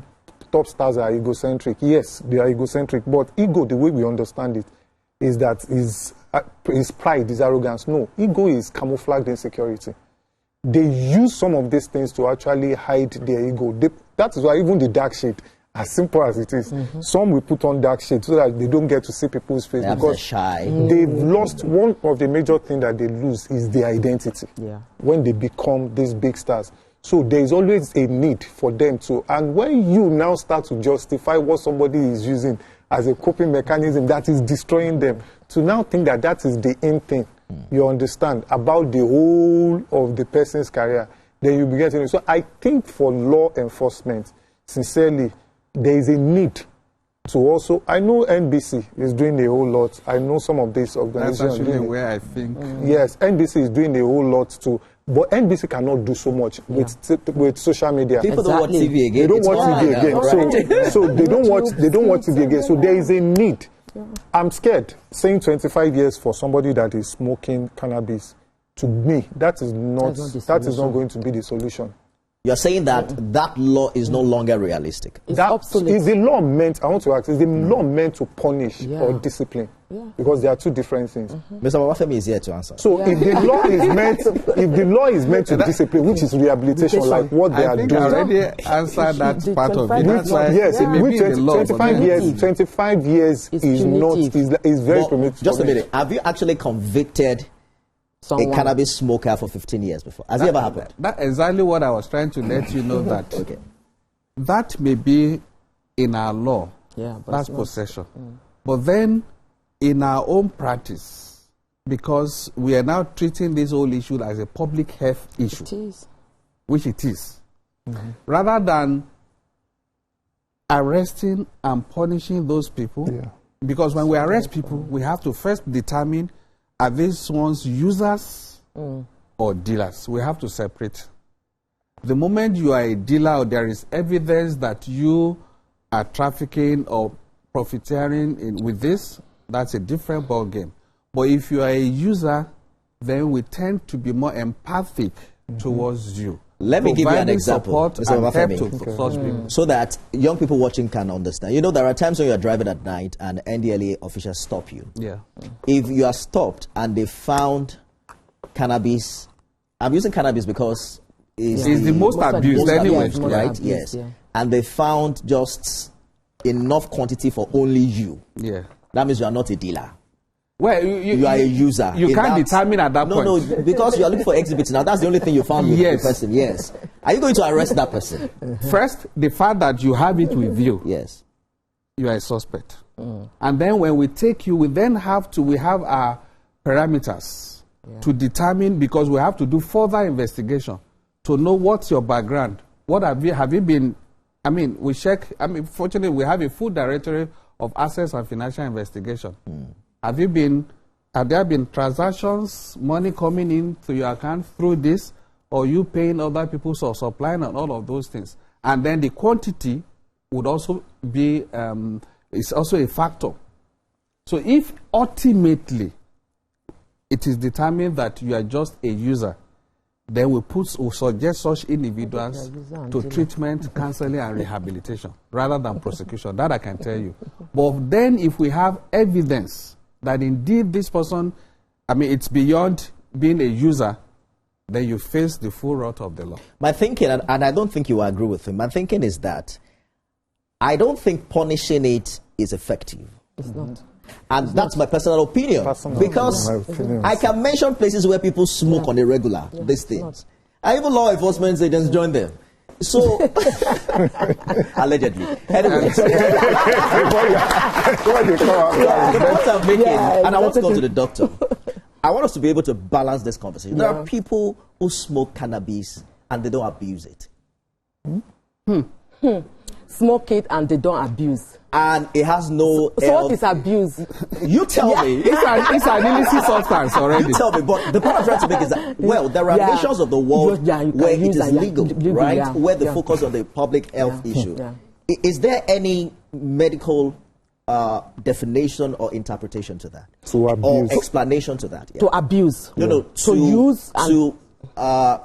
top stars are egocentric, yes, they are egocentric. But ego, the way we understand it, is that is pride, is arrogance. No, ego is camouflaged insecurity. They use some of these things to actually hide their ego. That is why even the dark shade, as simple as it is, some will put on dark shade so that they don't get to see people's face because shy. They've lost. One of the major things that they lose is their identity when they become these big stars. So there is always a need for them to, and when you now start to justify what somebody is using as a coping mechanism that is destroying them, to now think that that is the end thing, you understand, about the whole of the person's career, then you begin to know. So I think for law enforcement, sincerely, there is a need to also, I know NBC is doing a whole lot. I know some of these organizations. That's actually where I think. Yes, NBC is doing a whole lot too. But NBC cannot do so much with social media. People don't watch TV again. They don't watch TV again. So they don't watch TV again. So there is a need. I'm scared. Saying 25 years for somebody that is smoking cannabis, to me, that is not going to be the solution. You're saying that that law is no longer realistic. It's obsolete. Is the law meant, I want to ask, is the law meant to punish or discipline? Because there are two different things. Mr. Babafemi is here to answer. So if the law is meant, to discipline, which is rehabilitation, like what they are doing. I already answered that part of it. That's why yes, 25 years is very primitive. Just a minute. Have you actually convicted a cannabis smoker for 15 years before? Has it ever happened? That's exactly what I was trying to let you know that that may be in our law. That's possession. But then in our own practice, because we are now treating this whole issue as a public health issue, which it is, rather than arresting and punishing those people, Because when we arrest people, we have to first determine, are these ones users or dealers? We have to separate. The moment you are a dealer or there is evidence that you are trafficking or profiteering with this, that's a different ball game. But if you are a user, then we tend to be more empathic towards you. Let me give you an example, Support and help to such people. so that young people watching can understand. You know, there are times when you are driving at night and NDLEA officials stop you. Yeah. If you are stopped and they found cannabis, I'm using cannabis because it's the most abused anyway. abused, right? Yes. And they found just enough quantity for only you. Yeah. That means you are not a dealer. Well, you are a user. You can't determine at that point. No, because you are looking for exhibits now. That's the only thing you found with the person. Yes. Are you going to arrest that person? First, the fact that you have it with you. Yes. You are a suspect. And then when we take you, we have our parameters to determine, because we have to do further investigation to know what's your background. What have you been, we check, fortunately we have a full directory of assets and financial investigation. Have there been transactions, money coming in to your account through this, or you paying other people or supplying and all of those things? And then the quantity would also be, is also a factor. So if ultimately it is determined that you are just a user, then we suggest such individuals to treatment, counseling, and rehabilitation rather than prosecution. That I can tell you. But then if we have evidence that indeed this person, it's beyond being a user, then you face the full wrath of the law. My thinking, and I don't think you agree with him, my thinking is that I don't think punishing it is effective. It's not. And that's my personal opinion. Because I can mention places where people smoke on a regular, these things. And even law enforcement agents join them. So, allegedly. Anyway, the point I'm making, and I want to go to the doctor. I want us to be able to balance this conversation. There are people who smoke cannabis and they don't abuse it. Smoke it and they don't abuse. And it has no So what is abuse? You tell me. It's an illicit substance already. You tell me. But the point I'm trying to make is that, well, there are nations of the world where it is legal, right? Where they focus on the public health issue. Is there any medical definition or interpretation to that? To abuse. Or explanation to that? To abuse. No, to use to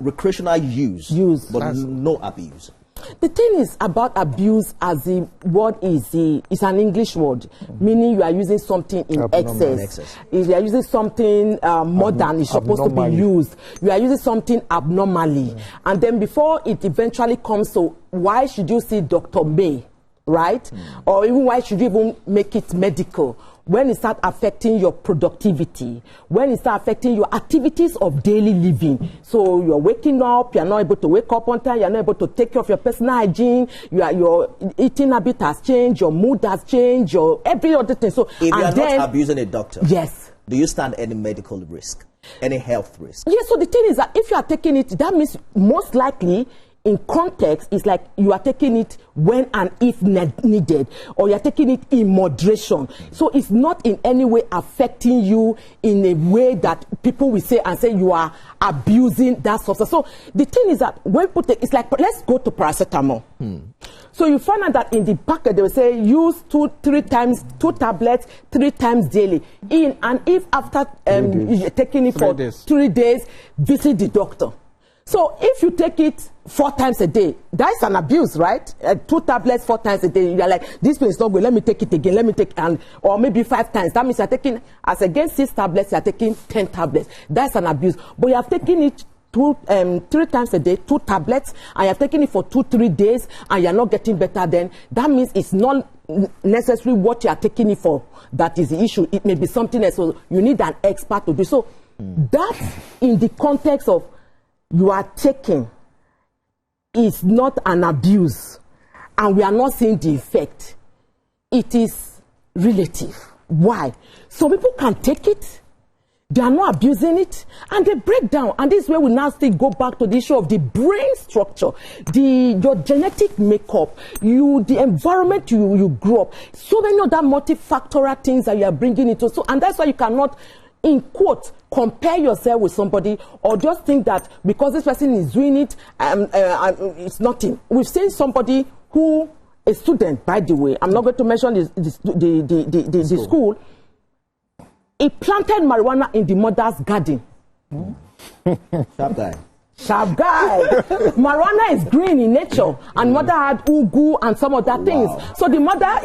recreational use. But no abuse. The thing is about abuse, as the word is an English word, meaning you are using something in excess. If you are using something more than it's supposed to be used, you are using something abnormally. And then before it eventually comes to, why should you see Dr. May, right? Or even why should you even make it medical? When it starts affecting your productivity, when it starts affecting your activities of daily living. So you're waking up, you're not able to wake up on time, you're not able to take care of your personal hygiene, your eating habit has changed, your mood has changed, your every other thing. So if you're not abusing a doctor, yes, do you stand any medical risk, any health risk? Yes, so the thing is that if you are taking it, that means most likely in context, it's like you are taking it when and if needed, or you are taking it in moderation. So it's not in any way affecting you in a way that people will say you are abusing that substance. So the thing is that when people take, it's like, let's go to paracetamol. So you find out that in the packet they will say use 2-3 times, 2 tablets 3 times daily. And if after you're taking it for 3 days, visit the doctor. So if you take it 4 times a day, that's an abuse, right? 2 tablets 4 times a day. You're like, this one is not good. Let me take it again. Let me take, or maybe 5 times. That means you're taking, as against 6 tablets, you're taking 10 tablets. That's an abuse. But you have taken it 3 times a day, 2 tablets, and you have taken it for 2-3 days, and you're not getting better. Then that means it's not necessarily what you are taking it for that is the issue. It may be something else. So you need an expert to do. So that's in the context of you are taking is not an abuse, and we are not seeing the effect. It is relative. Why? Some people can take it, They are not abusing it, and they break down. And this is where we now still go back to the issue of the brain structure, your genetic makeup, the environment you grew up. So many other multifactorial things that you are bringing into. So, and that's why you cannot, in quote, compare yourself with somebody, or just think that because this person is doing it, it's nothing. We've seen somebody who, a student, by the way, I'm not going to mention the school. He planted marijuana in the mother's garden. Sharp guy. Sharp guy. Marijuana is green in nature, and mother had ugu and some other things. So the mother,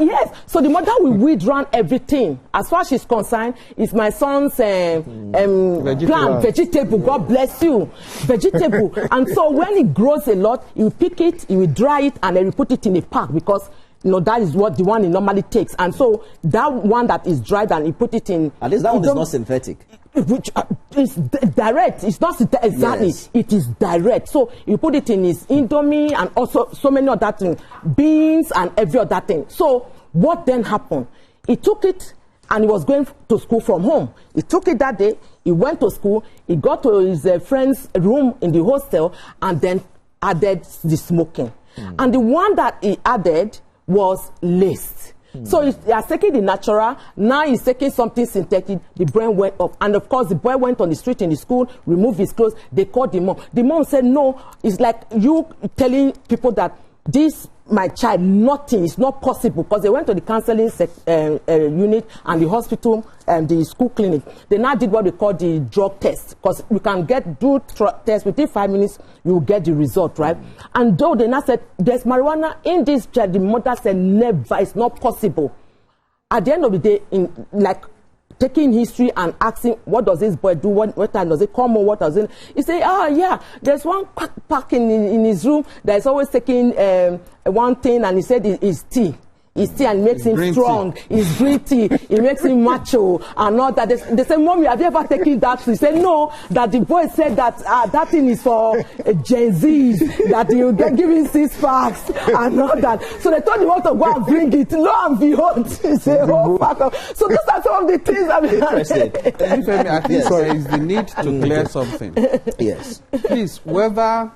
so the mother will weed round everything. As far as she's concerned, it's my son's plant, vegetable. God bless you, vegetable. And so when it grows a lot, he will pick it, he will dry it, and then he put it in a pack, because that is what the one he normally takes. And so that one that is dried, and he put it in. At least that one is not synthetic. Which is direct. It's not exactly. Yes. It is direct. So you put it in his Indomie, and also so many other things, beans and every other thing. So what then happened? He took it, and he was going to school from home. He took it that day. He went to school. He got to his friend's room in the hostel, and then added the smoking. And the one that he added was laced. So he has taken the natural, now he's taking something synthetic, the brain went up. And of course, the boy went on the street in the school, removed his clothes, they called the mom. The mom said, no, it's like you telling people that this, my child, nothing, is not possible, because they went to the counseling unit and the hospital and the school clinic. They now did what we call the drug test, because you can do test within 5 minutes, you will get the result, right? And though they now said there's marijuana in this child, the mother said never, it's not possible. At the end of the day, taking history and asking, what does this boy do? What time does it come home? What does it? He say, yeah, there's one pack in his room that's always taking one thing, and he said it's tea. It's tea, and makes him strong. It's green tea. It makes him macho and all that. They say, Mommy, have you ever taken that? He said, no, that the boy said that that thing is for Gen Zs, that you get giving 6 packs and all that. So they told him what to go and bring it. Lo and behold, he said, oh, fuck up. So those are some of the things that we I think there is the need to clear something. Yes. Please, whether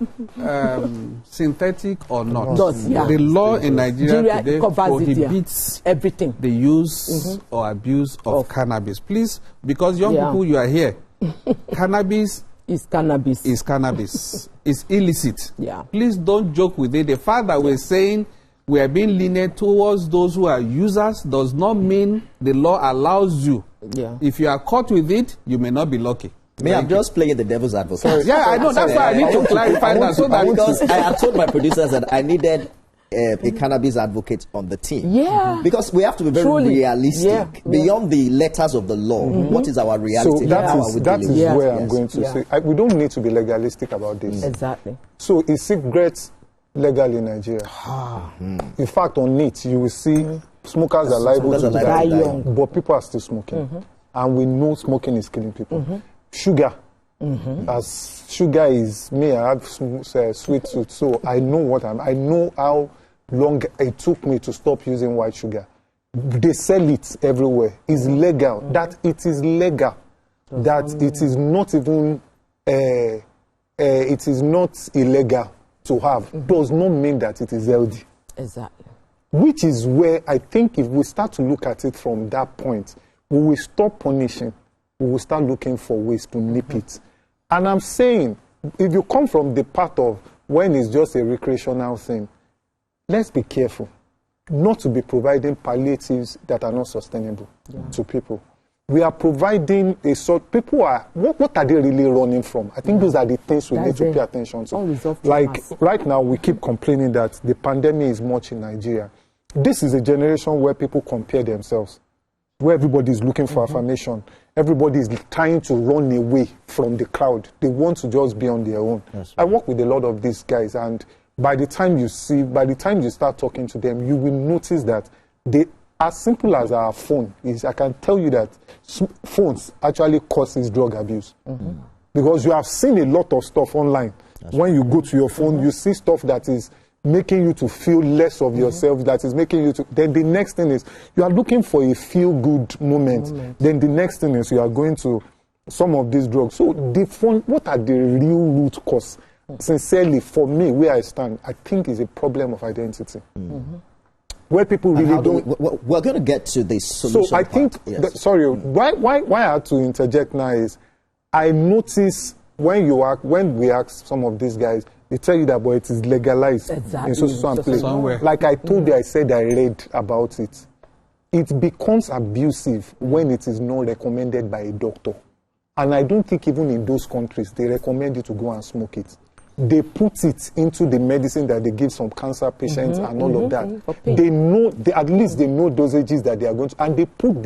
synthetic or not, yeah. the law in Nigeria today prohibits everything, the use or abuse of cannabis. Please, because young people, you are here. Cannabis is cannabis. Is cannabis. It's illicit. Yeah. Please don't joke with it. The fact that we're saying we are being lenient towards those who are users does not mean the law allows you. Yeah. If you are caught with it, you may not be lucky. I'm just playing the devil's advocate. Yeah, I know. That's why I need to clarify that. So that because I had told my producers that I needed a cannabis advocate on the team. Yeah. Because we have to be very realistic. Beyond the letters of the law, what is our reality? So that is where I'm going to say, we don't need to be legalistic about this. Exactly. So is cigarettes legal in Nigeria? In fact, on it, you will see smokers are liable to die young, but people are still smoking. And we know smoking is killing people. Sugar. As sugar is me, I have sweet tooth, so I know I know how long it took me to stop using white sugar. They sell it everywhere. It's legal. That it is legal. That it is not even it is not illegal to have. Does not mean that it is healthy. Exactly. Which is where I think if we start to look at it from that point, we will stop punishing. We will start looking for ways to nip it. And I'm saying, if you come from the part of when it's just a recreational thing, let's be careful not to be providing palliatives that are not sustainable to people. We are providing a sort, people are, what are they really running from? I think those are the things we need to pay attention to. Like right now, we keep complaining that the pandemic is much in Nigeria. This is a generation where people compare themselves, where everybody is looking for affirmation. Everybody is trying to run away from the crowd. They want to just be on their own. I work with a lot of these guys, and by the time you start talking to them, you will notice that they, as simple as our phone is, I can tell you that phones actually causes drug abuse. Because you have seen a lot of stuff online. When you go to your phone, you see stuff that is making you to feel less of yourself, that is making you to, then the next thing is, you are looking for a feel-good moment. Then the next thing is, you are going to some of these drugs. So what are the real root cause? Sincerely, for me, where I stand, I think it's a problem of identity. Where people really don't... We're going to get to this solution. So I think... Yes. Why I had to interject now is, I notice when we ask some of these guys, they tell you that, but it is legalized in some place. Like I told you, I said I read about it. It becomes abusive when it is not recommended by a doctor. And I don't think even in those countries, they recommend you to go and smoke it. They put it into the medicine that they give some cancer patients and all of that. They know, at least they know dosages that they are going to, and they put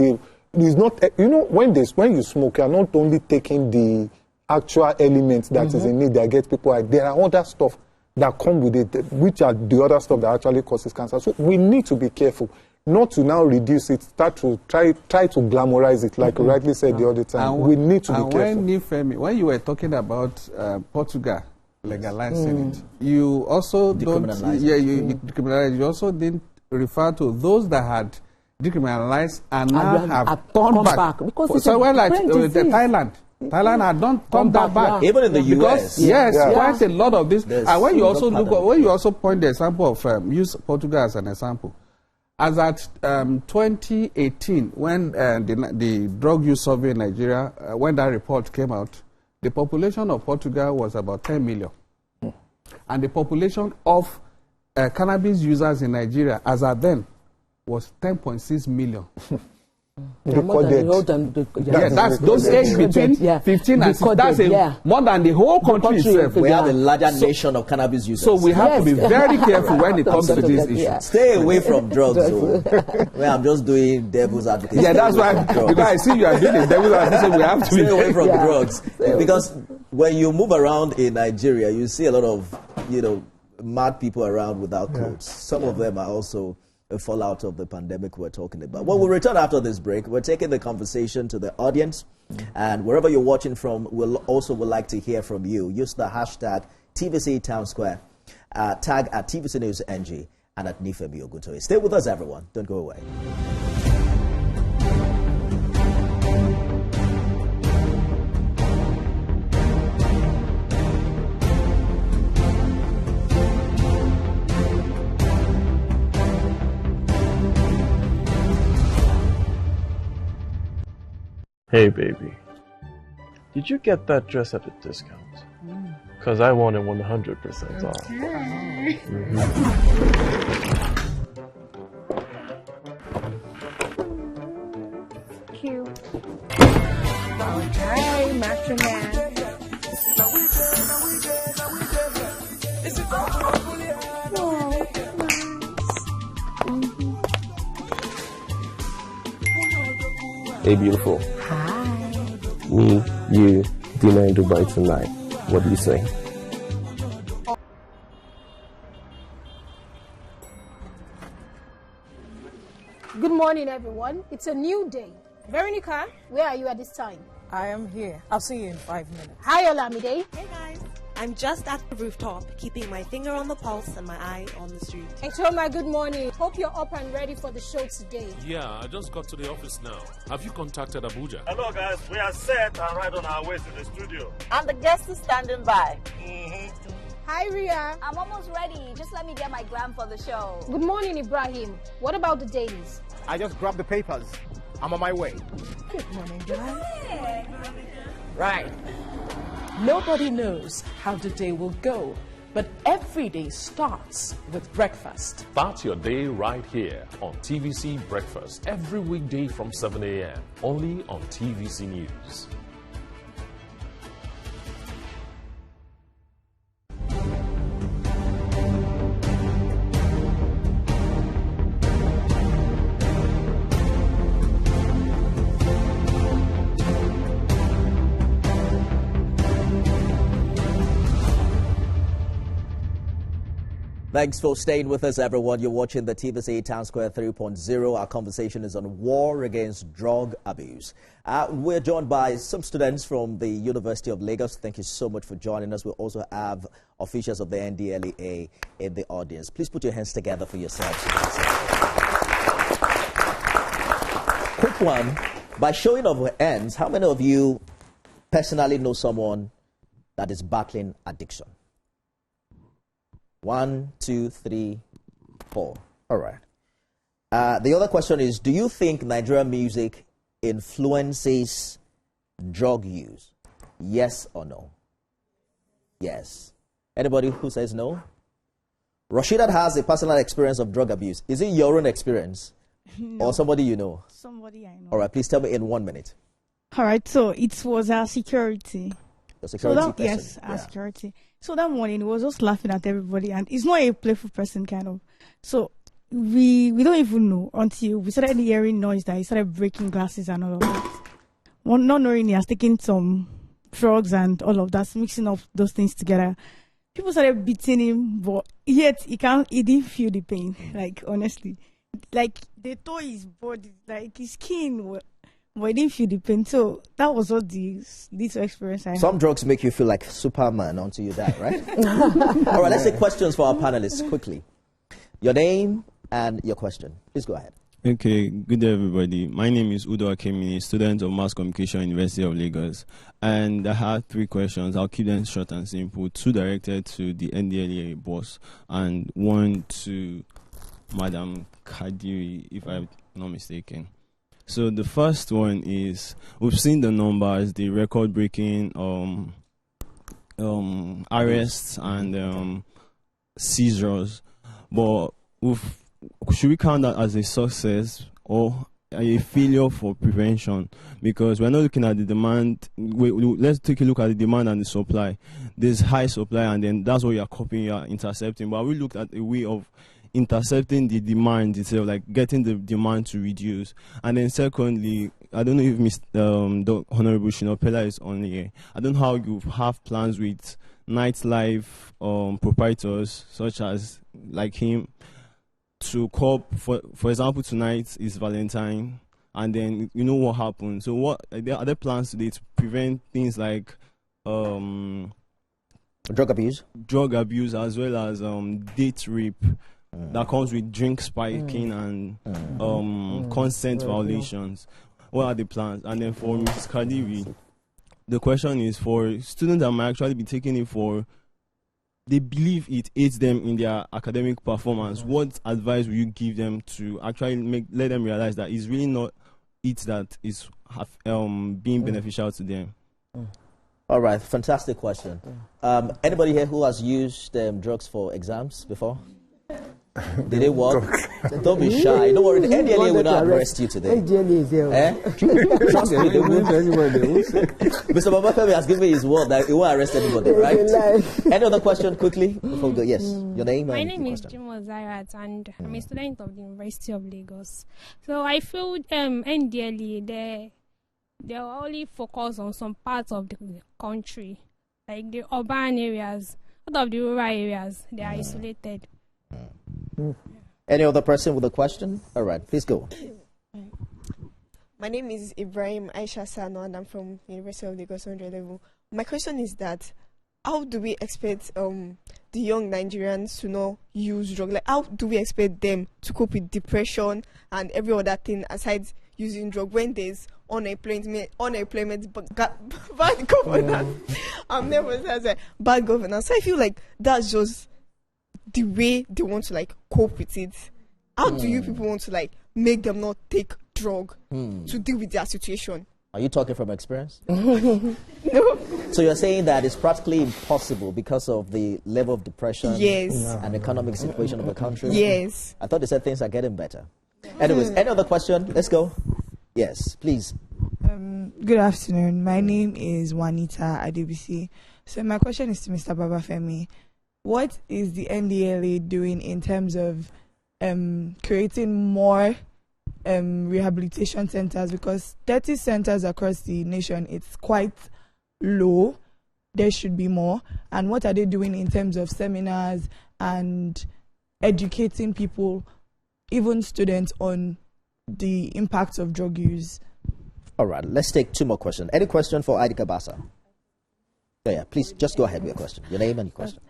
it's not, you know, when you smoke, you're not only taking the actual elements that is in it that get people out. There are other stuff that come with it, which are the other stuff that actually causes cancer. So we need to be careful not to now reduce it, try to glamorize it, like you rightly said the other time. We need to be careful. When you were talking about Portugal legalizing it, you also decriminalize. You also didn't refer to those that had decriminalized and now have gone back. Because so when like Thailand had not come back. Even in the US. Quite a lot of this. And when you also when you also point the example of use Portugal as an example. As at 2018, when the drug use survey in Nigeria, when that report came out, the population of Portugal was about 10 million. And the population of cannabis users in Nigeria, as at then, was 10.6 million. That's those age between 15 and 16. That's more than the whole country itself. We have a larger nation of cannabis users. So we have to be very careful when it comes to this issue. Stay away from drugs. Well, I'm just doing devil's advocate. Yeah, that's why. Because I see you are doing the devil's advocate. We have to stay away from drugs. Because when you move around in Nigeria, you see a lot of, mad people around without clothes. Some of them are also a fallout of the pandemic we're talking about. When we return after this break, we're taking the conversation to the audience, and wherever you're watching from, would like to hear from you. Use the hashtag TVC TownSquare, tag at TVC News NG, and at Nifemi Oguntoye. Stay with us, everyone. Don't go away. Hey baby, did you get that dress at a discount? Because I want it 100% off. Cute. Okay, Master Man. Hey beautiful. Hi. Me, you, dinner in Dubai tonight. What do you say? Good morning, everyone. It's a new day. Veronica, where are you at this time? I am here. I'll see you in 5 minutes. Hi, Olamide. Hey guys. I'm just at the rooftop, keeping my finger on the pulse and my eye on the street. Hey Toma, good morning. Hope you're up and ready for the show today. Yeah, I just got to the office now. Have you contacted Abuja? Hello guys, we are set and right on our way to the studio. And the guest is standing by. Hi Ria. I'm almost ready. Just let me get my gram for the show. Good morning, Ibrahim. What about the dailies? I just grabbed the papers. I'm on my way. Good morning, guys. Hey. Right. Nobody knows how the day will go, but every day starts with breakfast. Start your day right here on TVC Breakfast every weekday from 7 a.m. only on TVC News. Thanks for staying with us, everyone. You're watching the TVC TownSquare 3.0. Our conversation is on war against drug abuse. We're joined by some students from the University of Lagos. Thank you so much for joining us. We also have officials of the NDLEA in the audience. Please put your hands together for yourselves. Quick one. By showing of hands, how many of you personally know someone that is battling addiction? 1, 2, 3, 4. All right. The other question is, do you think Nigerian music influences drug use? Yes or no? Yes. Anybody who says no? Rashidat has a personal experience of drug abuse. Is it your own experience? No. Or somebody you know? Somebody I know. All right, please tell me in 1 minute. All right, so it was our security. Your security so that, person? Yes, our security. So that morning, he was just laughing at everybody, and he's not a playful person, kind of. So we don't even know until we started hearing noise that he started breaking glasses and all of that. Well, not knowing he has taken some drugs and all of that, mixing up those things together. People started beating him, but yet he didn't feel the pain. Like, honestly, like they tore his body, like his skin, but he didn't feel the pain. So that was what this experience I had. Some drugs make you feel like Superman until you die, right? All right, let's take questions for our panelists quickly. Your name and your question. Please go ahead. Okay, good day everybody. My name is Udo Akemini, student of Mass Communication, University of Lagos. And I have 3 questions. I'll keep them short and simple. 2 directed to the NDLEA boss and 1 to Madam Kadiri, if I'm not mistaken. So the first one is, we've seen the numbers, the record-breaking arrests and seizures, but should we count that as a success or a failure for prevention? Because we're not looking at the demand. Let's take a look at the demand and the supply. There's high supply, and then that's what you're copying, you're intercepting. But we looked at a way of intercepting the demand itself, like getting the demand to reduce. And then secondly, I don't know if the Honorable Shinopela is on here. I don't know how you have plans with nightlife proprietors, such as like him, to cope. For example, tonight is Valentine, and then you know what happened. So what are there plans today to prevent things like drug abuse, as well as date rape that comes with drink spiking and consent violations? What are the plans? And then for Mrs. Kadiri, the question is for students that might actually be taking it for, they believe it aids them in their academic performance. What advice will you give them to actually let them realize that it's really not it that is being beneficial to them? All right, fantastic question. Anybody here who has used drugs for exams before? Did it work? Don't be shy. Don't worry. The NDLEA will not arrest you today. NDLEA is there. Trust me, they will. Mr. Babafemi has given his word that he won't arrest anybody, right? Any other question quickly before we go? Yes, your name. My name is Jimo Zairat, and I'm a student of the University of Lagos. So I feel NDLEA they only focus on some parts of the country, like the urban areas. Out of the rural areas, they are isolated. Any other person with a question? All right, please go. My name is Ibrahim Aisha Sano, and I'm from University of Lagos 100 level. My question is that how do we expect the young Nigerians to not use drugs? Like, how do we expect them to cope with depression and every other thing aside using drugs when there's unemployment, bad governance? I'm never saying bad governance. So I feel like that's just the way they want to like cope with it. How do you people want to like make them not take drug to deal with their situation? Are you talking from experience? No. So you're saying that it's practically impossible because of the level of depression and economic situation of the country? Yes. I thought they said things are getting better. Anyways, any other question? Let's go. Yes, please. Good afternoon. My name is Juanita Adebisi. So my question is to Mr. Babafemi. What is the NDLEA doing in terms of creating more rehabilitation centers? Because 30 centers across the nation, it's quite low. There should be more. And what are they doing in terms of seminars and educating people, even students, on the impacts of drug use? All right, let's take 2 more questions. Any question for Idika Basa? Yeah, please just go ahead with your question. Your name and your question.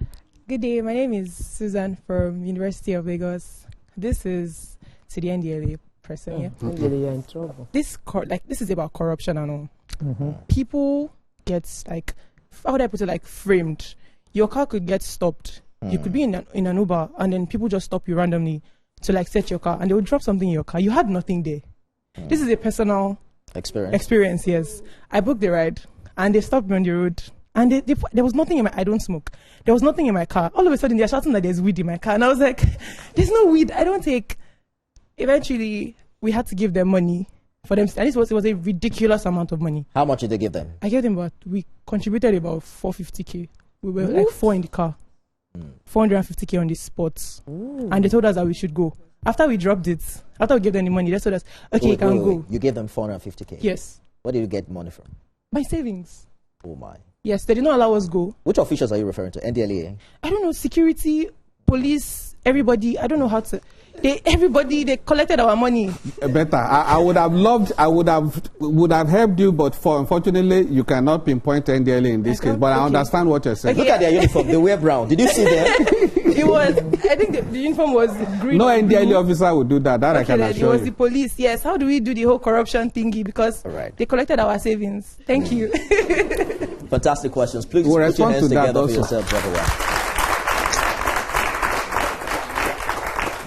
Good day. My name is Susan from University of Lagos. This is to the NDLEA person. NDLEA in trouble. This is about corruption and all. People gets like, how would I put it, like framed. Your car could get stopped. You could be in an Uber, and then people just stop you randomly to like search your car, and they will drop something in your car. You had nothing there. This is a personal experience. Yes, I booked the ride, and they stopped me on the road, and there was nothing in my. I don't smoke. There was nothing in my car. All of a sudden, they're shouting that there's weed in my car, and I was like, "There's no weed. I don't take." Eventually, we had to give them money for them, and it was a ridiculous amount of money. How much did they give them? I gave them we contributed about 450k. We were like 4 in the car. 450k on the spot. And they told us that we should go. After we dropped it, after we gave them the money, they told us, okay, you can go. You gave them 450k? Yes. Where did you get money from? My savings. Oh my. Yes, they did not allow us go. Which officials are you referring to? NDLEA? I don't know, security, police, everybody. I don't know how to. They collected our money. Better. I would have helped you, but unfortunately, you cannot pinpoint NDLEA in this case. But I understand what you're saying. Look at their uniform. They wear brown. Did you see them? It was. I think the uniform was green. No NDLEA officer would do that. That I can assure you. It was the police. Yes. How do we do the whole corruption thingy? Because they collected our savings. Thank you. Fantastic questions. Please put your hands together for yourself, brother.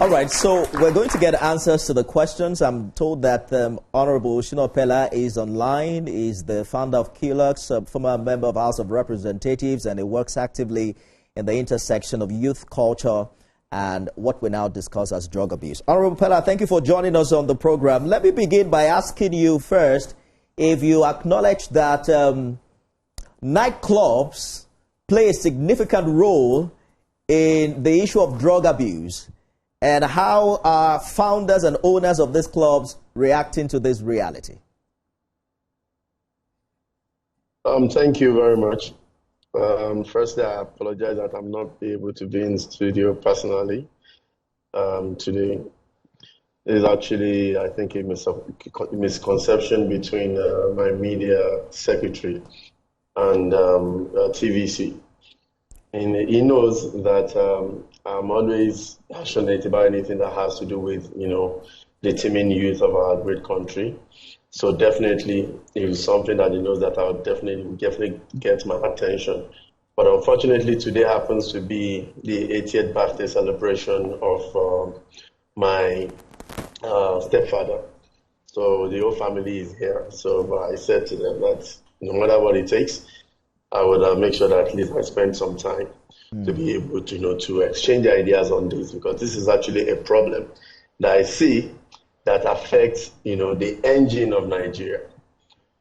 All right, so we're going to get answers to the questions. I'm told that Honorable Shino Pella is online. He's the founder of QLux, a former member of House of Representatives, and he works actively in the intersection of youth culture and what we now discuss as drug abuse. Honorable Pella, thank you for joining us on the program. Let me begin by asking you first if you acknowledge that nightclubs play a significant role in the issue of drug abuse, and how are founders and owners of these clubs reacting to this reality? Thank you very much. Firstly, I apologize that I'm not able to be in studio personally today. There's actually, I think, a misconception between my media secretary and TVC. And he knows that I'm always passionate about anything that has to do with, the teeming youth of our great country. So definitely, it is something that he knows that I'll definitely get my attention. But unfortunately, today happens to be the 80th birthday celebration of my stepfather. So the whole family is here. So I said to them that no matter what it takes, I would make sure that at least I spend some time to be able to, to exchange ideas on this, because this is actually a problem that I see that affects, the engine of Nigeria.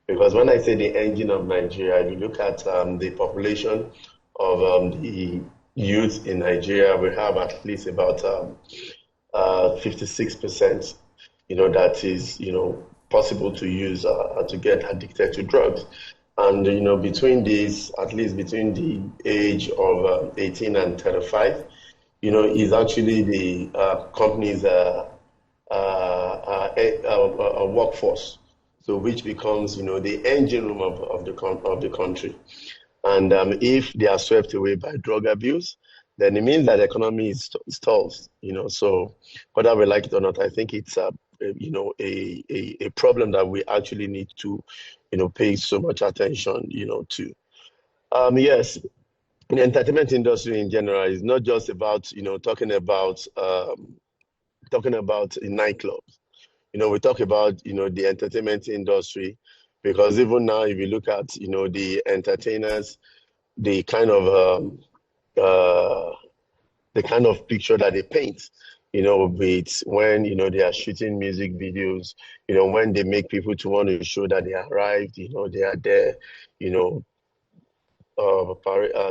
Because when I say the engine of Nigeria, if you look at the population of the youth in Nigeria, we have at least about 56%, that is, possible to use to get addicted to drugs. And, between these, at least between the age of 18 and 35, is actually the company's workforce. So which becomes, the engine room of the country. And if they are swept away by drug abuse, then it means that the economy stalls, So whether we like it or not, I think it's a problem that we actually need to, pay so much attention, to. Yes, the entertainment industry in general is not just about, talking about nightclubs. We talk about, the entertainment industry, because even now, if you look at, the entertainers, the kind of picture that they paint, with when, they are shooting music videos, when they make people to want to show that they arrived, they are there,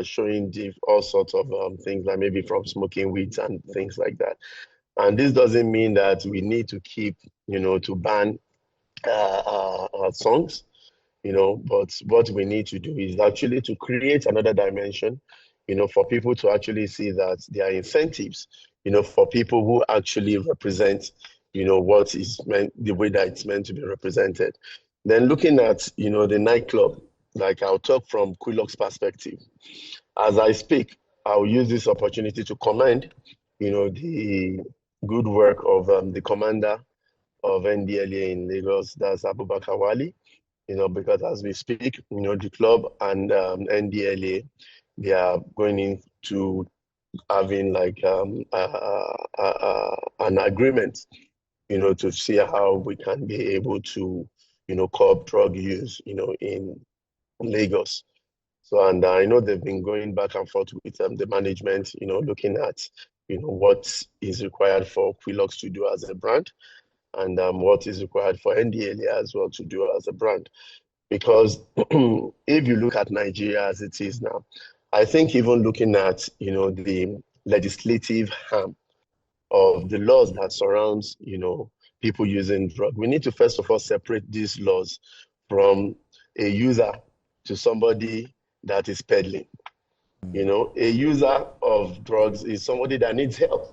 showing all sorts of things, like maybe from smoking weeds and things like that. And this doesn't mean that we need to keep, to ban songs, but what we need to do is actually to create another dimension, for people to actually see that there are incentives, for people who actually represent, what is meant, the way that it's meant to be represented. Then looking at, the nightclub, like I'll talk from QLux's perspective. As I speak, I'll use this opportunity to commend, the good work of the commander of NDLEA in Lagos, that's Abubakar Wali, because as we speak, the club and NDLEA, they are going into having like an agreement, to see how we can be able to, curb drug use, in Lagos. So, and I know they've been going back and forth with the management, looking at, what is required for Quilox to do as a brand, and what is required for NDLEA as well to do as a brand. Because if you look at Nigeria as it is now, I think even looking at, the legislative harm of the laws that surrounds, people using drug, we need to first of all separate these laws from a user to somebody that is peddling. A user of drugs is somebody that needs help.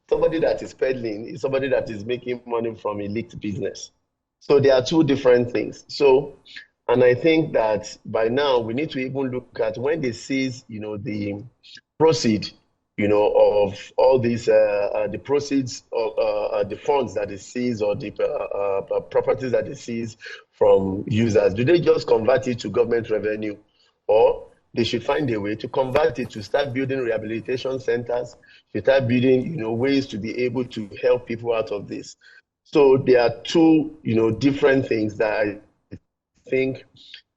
Somebody that is peddling is somebody that is making money from illicit business. So there are two different things. So, and I think that by now we need to even look at when they seize, the proceed, of all these, the proceeds of the funds that they seize or the properties that they seize from users. Do they just convert it to government revenue, or they should find a way to convert it to start building rehabilitation centers, to start building, ways to be able to help people out of this. So there are two, different things that I think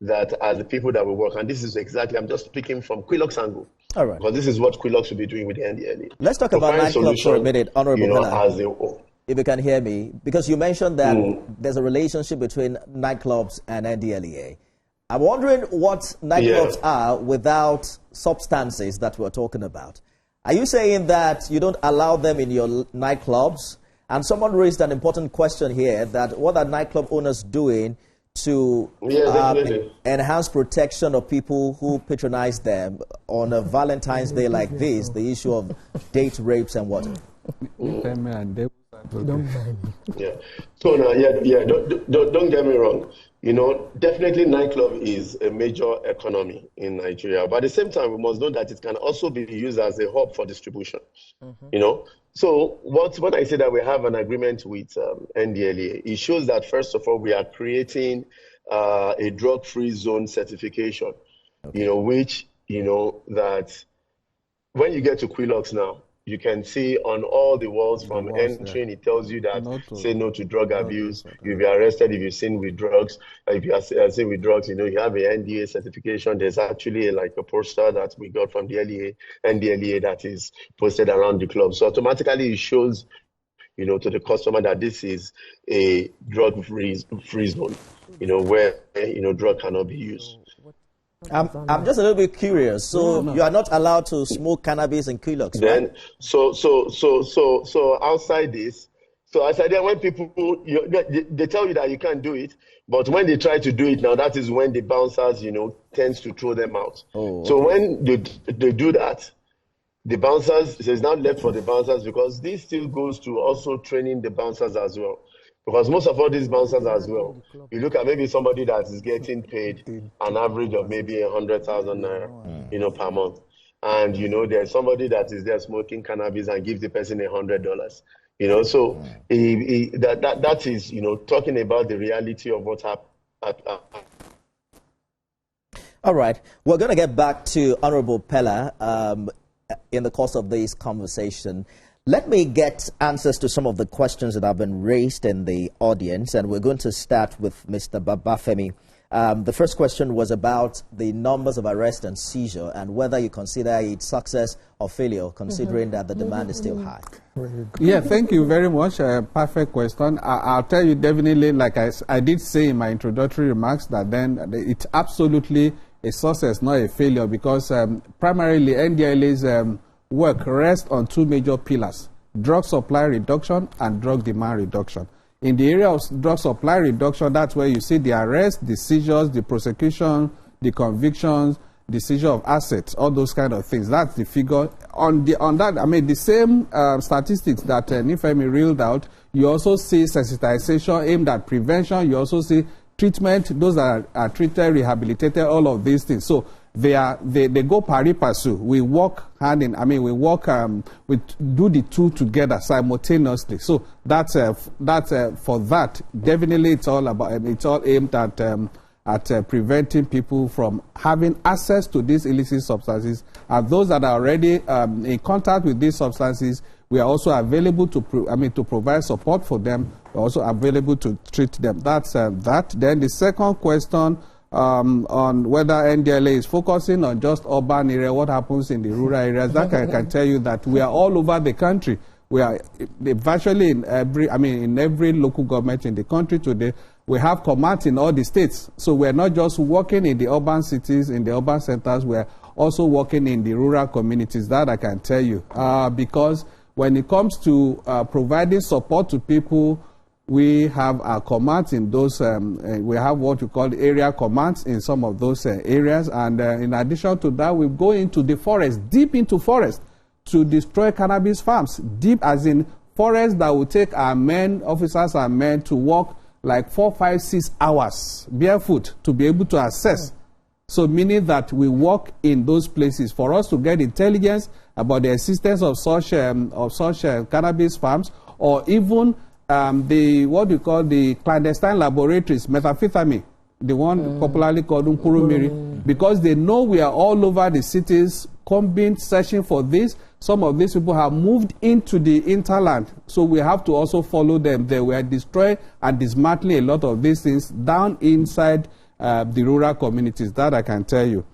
that as the people that will work, and this is exactly, I'm just speaking from Quilox angle. All right. Because this is what Quilox will be doing with the NDLEA. Let's talk about nightclubs for a minute, Honorable Pella, if you can hear me, because you mentioned that there's a relationship between nightclubs and NDLEA. I'm wondering what nightclubs are without substances that we're talking about. Are you saying that you don't allow them in your nightclubs? And someone raised an important question here, that what are nightclub owners doing to enhance protection of people who patronize them on a Valentine's Day like this, the issue of date rapes and what? Yeah. So now, don't get me wrong. Definitely nightclub is a major economy in Nigeria. But at the same time, we must know that it can also be used as a hub for distribution. So when I say that we have an agreement with NDLEA, it shows that, first of all, we are creating a drug-free zone certification, which, that when you get to Quilox now, you can see on all the walls from entering, it tells you that say no to drug abuse. You'll be arrested if you're seen with drugs. If you are seen with drugs, you have a NDA certification. There's actually like a poster that we got from the NDLEA that is posted around the club. So automatically it shows, to the customer that this is a drug-free zone, where, drug cannot be used. I'm just a little bit curious. So you are not allowed to smoke cannabis in Quilox, then, right? So outside this, outside there, when people, they tell you that you can't do it, but when they try to do it now, that is when the bouncers, tends to throw them out. So when they do that, the bouncers, it's not left for the bouncers, because this still goes to also training the bouncers as well. Because most of all these bouncers as well, you look at maybe somebody that is getting paid an average of maybe 100,000 naira, per month. And, there's somebody that is there smoking cannabis and gives the person $100. So that is, talking about the reality of what happened. All right. We're going to get back to Honorable Pella in the course of this conversation. Let me get answers to some of the questions that have been raised in the audience, and we're going to start with Mr. Babafemi. The first question was about the numbers of arrest and seizure and whether you consider it success or failure, considering that the demand is still high. Yeah, thank you very much. Perfect question. I'll tell you definitely, like I did say in my introductory remarks, that then it's absolutely a success, not a failure, because primarily NDLEA's work rests on two major pillars: drug supply reduction and drug demand reduction. In the area of drug supply reduction, that's where you see the arrest, the seizures, the prosecution, the convictions, the seizure of assets, all those kind of things. That's the figure. On that, I mean, the same statistics that Nifemi reeled out, you also see sensitization aimed at prevention. You also see treatment, those that are treated, rehabilitated, all of these things. So they go pari passu. We work hand in. I mean, we work. We do the two together simultaneously. So that's for that. Definitely, it's all about. It's all aimed at preventing people from having access to these illicit substances. And those that are already in contact with these substances, we are also available to provide support for them. We're also available to treat them. That's that. Then the second question on whether NDLEA is focusing on just urban area, what happens in the rural areas, that I can tell you that we are all over the country. We are virtually in every local government in the country today. We have commands in all the states. So we're not just working in the urban cities, in the urban centers, we're also working in the rural communities. That I can tell you. Because when it comes to providing support to people, we have our commands in those, we have what we call area commands in some of those areas. And in addition to that, we go into the forest, deep into forest, to destroy cannabis farms. Deep as in forest that will take our men, officers and men, to walk like 4, 5, 6 hours barefoot to be able to access. So meaning that we walk in those places for us to get intelligence about the existence of such cannabis farms, or even what we call the clandestine laboratories, methamphetamine, the one popularly called Nkurumiri, because they know we are all over the cities combing, searching for this. Some of these people have moved into the hinterland, so we have to also follow them. They were destroying and dismantling a lot of these things down inside the rural communities. That I can tell you.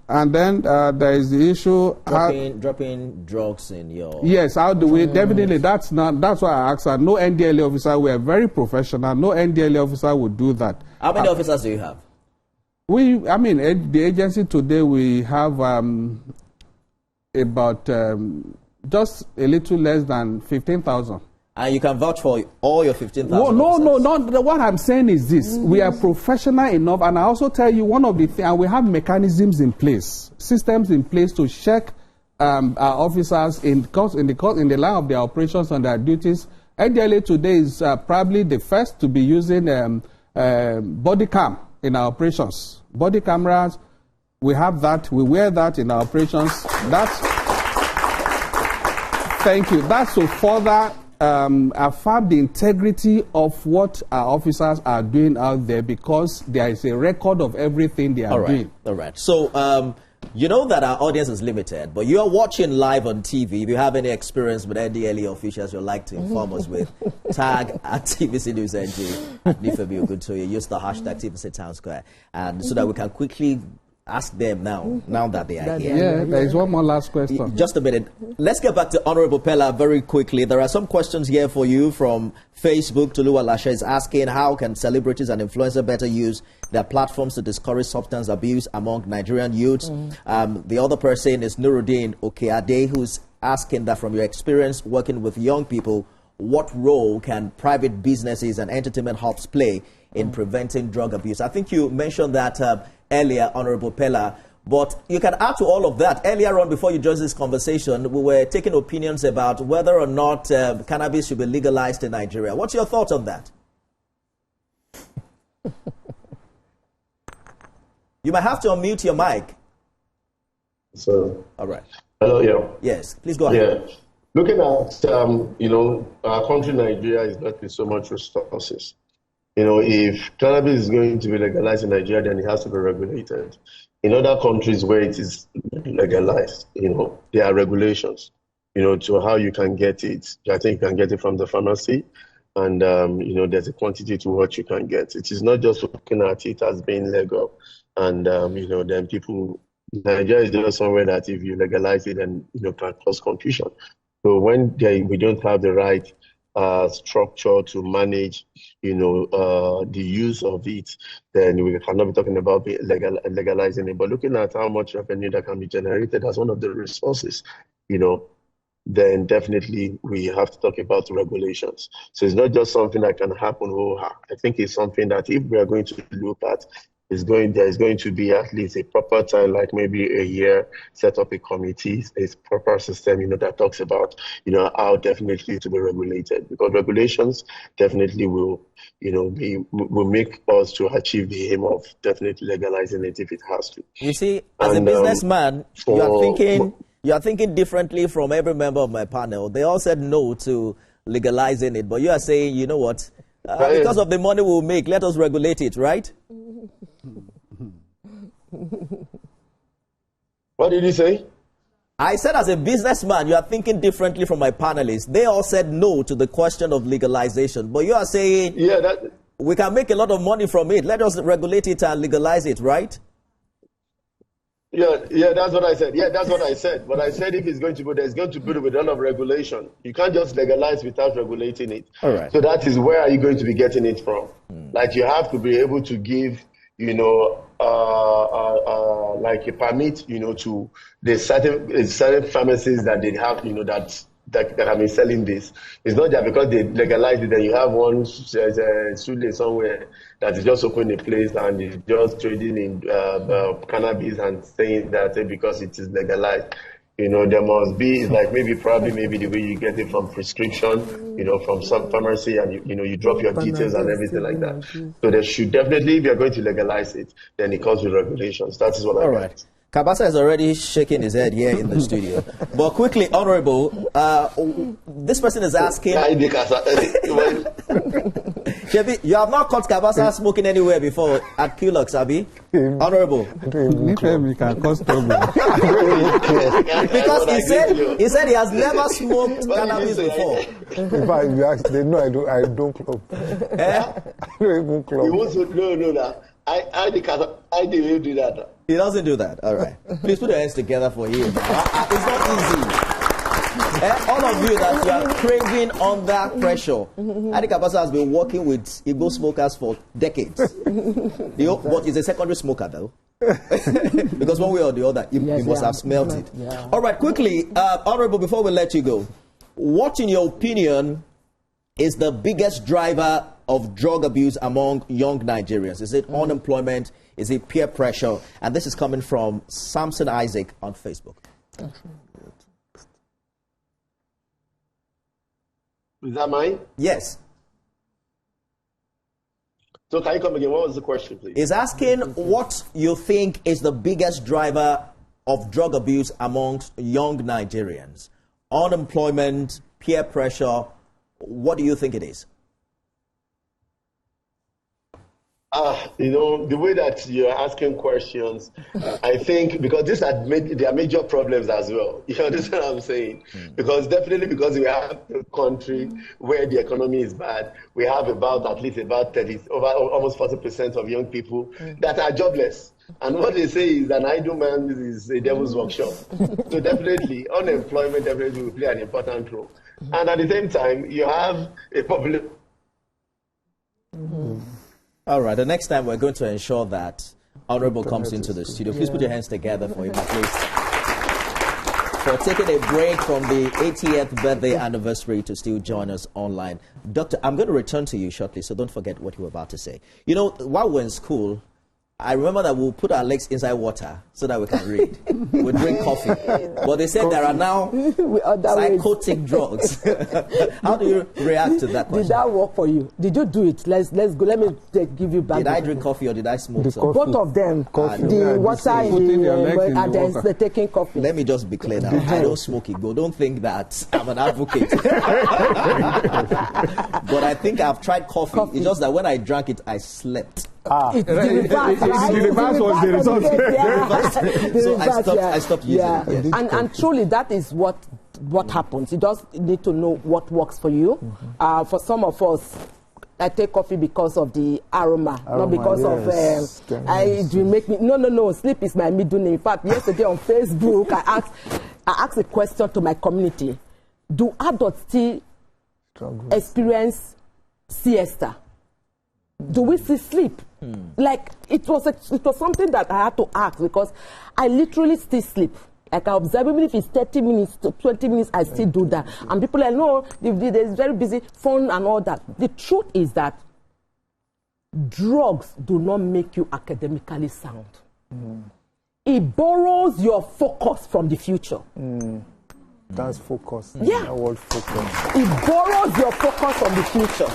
And then there is the issue dropping drugs in your. Yes, how do we? Definitely, that's why I asked her. No NDLEA officer. We are very professional. No NDLEA officer would do that. How many officers do you have? The agency today, we have about just a little less than 15,000. And you can vouch for all your 15,000? No. What I'm saying is this. We are professional enough, and I also tell you one of the things, and we have mechanisms in place, systems in place to check our officers in the line of their operations and their duties. NDLEA today is probably the first to be using body cam in our operations. Body cameras, we have that. We wear that in our operations. Thank you. That's to further affirm the integrity of what our officers are doing out there, because there is a record of everything they are doing. All right. So, you know that our audience is limited, but you are watching live on TV. If you have any experience with NDLEA officials you'd like to inform us with, tag at TVC News NG at Nifebi Oguntoye. Use the hashtag TVC TownSquare, and so that we can quickly ask them now that they are here. Yeah, there is one more last question. Just a minute. Let's get back to Honorable Pella very quickly. There are some questions here for you from Facebook. Tuluwa Lasha is asking, how can celebrities and influencers better use their platforms to discourage substance abuse among Nigerian youths? The other person is Nuruddin Okeade, who's asking that from your experience working with young people, what role can private businesses and entertainment hubs play in preventing drug abuse? I think you mentioned that earlier, Honorable Pella, but you can add to all of that. Earlier on, before you joined this conversation, we were taking opinions about whether or not cannabis should be legalized in Nigeria. What's your thoughts on that? You might have to unmute your mic. So, all right. Hello, yeah. Yes, please go ahead. Yeah. Looking at, our country, Nigeria, is not with so much resources. If cannabis is going to be legalized in Nigeria, then it has to be regulated. In other countries where it is legalized, there are regulations, to how you can get it. I think you can get it from the pharmacy, and, there's a quantity to what you can get. It is not just looking at it as being legal. And, then Nigeria is just somewhere that if you legalize it, then, can cause confusion. So when we don't have the right structure to manage, the use of it, then we cannot be talking about legalizing it. But looking at how much revenue that can be generated as one of the resources, then definitely we have to talk about regulations. So it's not just something that can happen. I think it's something that if we are going to look at, there's going to be at least a proper time, like maybe a year, set up a committee, a proper system, that talks about, how definitely to be regulated, because regulations definitely will, will make us to achieve the aim of definitely legalizing it if it has to. You see, as a businessman, you are thinking differently from every member of my panel. They all said no to legalizing it, but you are saying, you know what, because of the money we'll make, let us regulate it, right? What did you say? I said as a businessman, you are thinking differently from my panelists. They all said no to the question of legalization, but you are saying we can make a lot of money from it. Let us regulate it and legalize it, right? Yeah, that's what I said. Yeah, that's what I said. But I said if it's going to go, there's going to be with a lot of regulation. You can't just legalize without regulating it. All right. So that is where are you going to be getting it from? Like you have to be able to give, like a permit, to the certain pharmacies that they have, that have been selling this. It's not just because they legalized it, then you have one Sule somewhere that is just opening a place and is just trading in cannabis and saying that because it is legalized. There must be, like maybe the way you get it from prescription, from some pharmacy, and you drop your details and everything like that. So there should definitely, if you're going to legalize it, then it comes with regulations. That is what I meant. Kabasa is already shaking his head here in the studio. But quickly, Honorable, this person is asking... Shebi, you have not caught Kabasa smoking anywhere before at Kulux, Abi? Honorable. Because he said he has never smoked cannabis before. In fact, if you ask, they know I don't club. I don't even club. He wants to no. I didn't do that. He doesn't do that. All right. Please put your hands together for him. It's not easy. All of you that you are craving under pressure. Adi Kabasa has been working with Igbo smokers for decades. But he's a secondary smoker though. Because one way or the other, he must have smelled it. Yeah. All right, quickly, Honorable, before we let you go, what in your opinion is the biggest driver of drug abuse among young Nigerians? Is it unemployment? Is it peer pressure? And this is coming from Samson Isaac on Facebook. Is that mine? Yes. So can you come again? What was the question, please? He's asking what you think is the biggest driver of drug abuse amongst young Nigerians. Unemployment, peer pressure. What do you think it is? The way that you're asking questions, I think because there are major problems as well. You understand what I'm saying? Because we have a country where the economy is bad. We have at least about almost 40% of young people that are jobless. And what they say is an idle man is a devil's workshop. So definitely, unemployment definitely will play an important role. And at the same time, you have a population. All right, the next time we're going to ensure that Honorable comes into the studio. Please put your hands together for him, at least. For taking a break from the 80th birthday anniversary to still join us online. Doctor, I'm going to return to you shortly, so don't forget what you were about to say. While we're in school, I remember that we'll put our legs inside water so that we can read. We drink coffee. But they said there are now psychotic drugs. How do you react to that question? Did that work for you? Did you do it? Let's go. Let me give you back. Did I drink coffee or did I smoke some? Both of them. The water in the taking coffee. Let me just be clear now. I don't smoke it. Don't think that I'm an advocate. But I think I've tried coffee. It's just that when I drank it, I slept. It's the reverse was the result. So I stopped using it. Yes. And truly, that is what happens. You just need to know what works for you. For some of us, I take coffee because of the aroma, not because of it will make me. No. Sleep is my middle name. In fact, yesterday on Facebook, I asked a question to my community: do adults still experience siesta? Do we still sleep? Like it was something that I had to ask because I literally still sleep. Like I observe, even if it's 30 minutes to 20 minutes, I still do that. And people are no, they're very busy, phone and all that. The truth is that drugs do not make you academically sound. It borrows your focus from the future. That's focus. Yeah. That word focus. It borrows your focus from the future.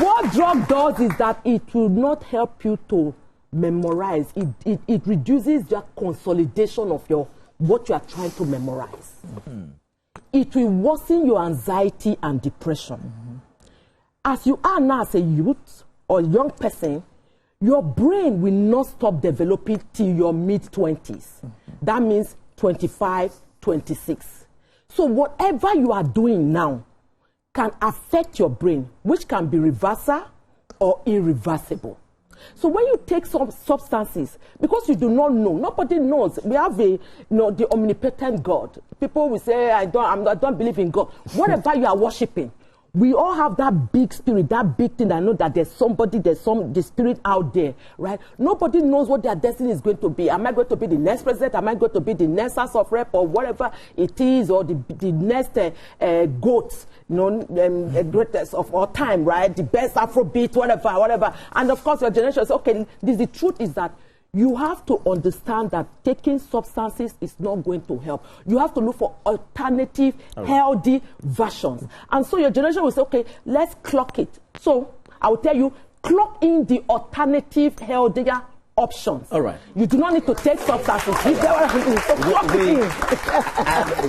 What drug does is that it will not help you to memorize. It reduces the consolidation of what you are trying to memorize. It will worsen your anxiety and depression. As you are now as a youth or young person, your brain will not stop developing till your mid-20s. That means 25, 26. So whatever you are doing now can affect your brain, which can be reversible or irreversible. So when you take some substances, because you do not know, nobody knows. We have the omnipotent God. People will say, I don't believe in God. Whatever you are worshiping, we all have that big spirit, that big thing that know that there's somebody, the spirit out there, right? Nobody knows what their destiny is going to be. Am I going to be the next president? Am I going to be the next House of Rep or whatever it is, or the next GOAT, greatest of all time, right? The best Afrobeat, whatever. And of course, your generation says, okay, the truth is that you have to understand that taking substances is not going to help. You have to look for alternative, healthy versions. And so your generation will say, okay, let's clock it. So I will tell you, clock in the alternative, healthier options. All right. You do not need to take substances.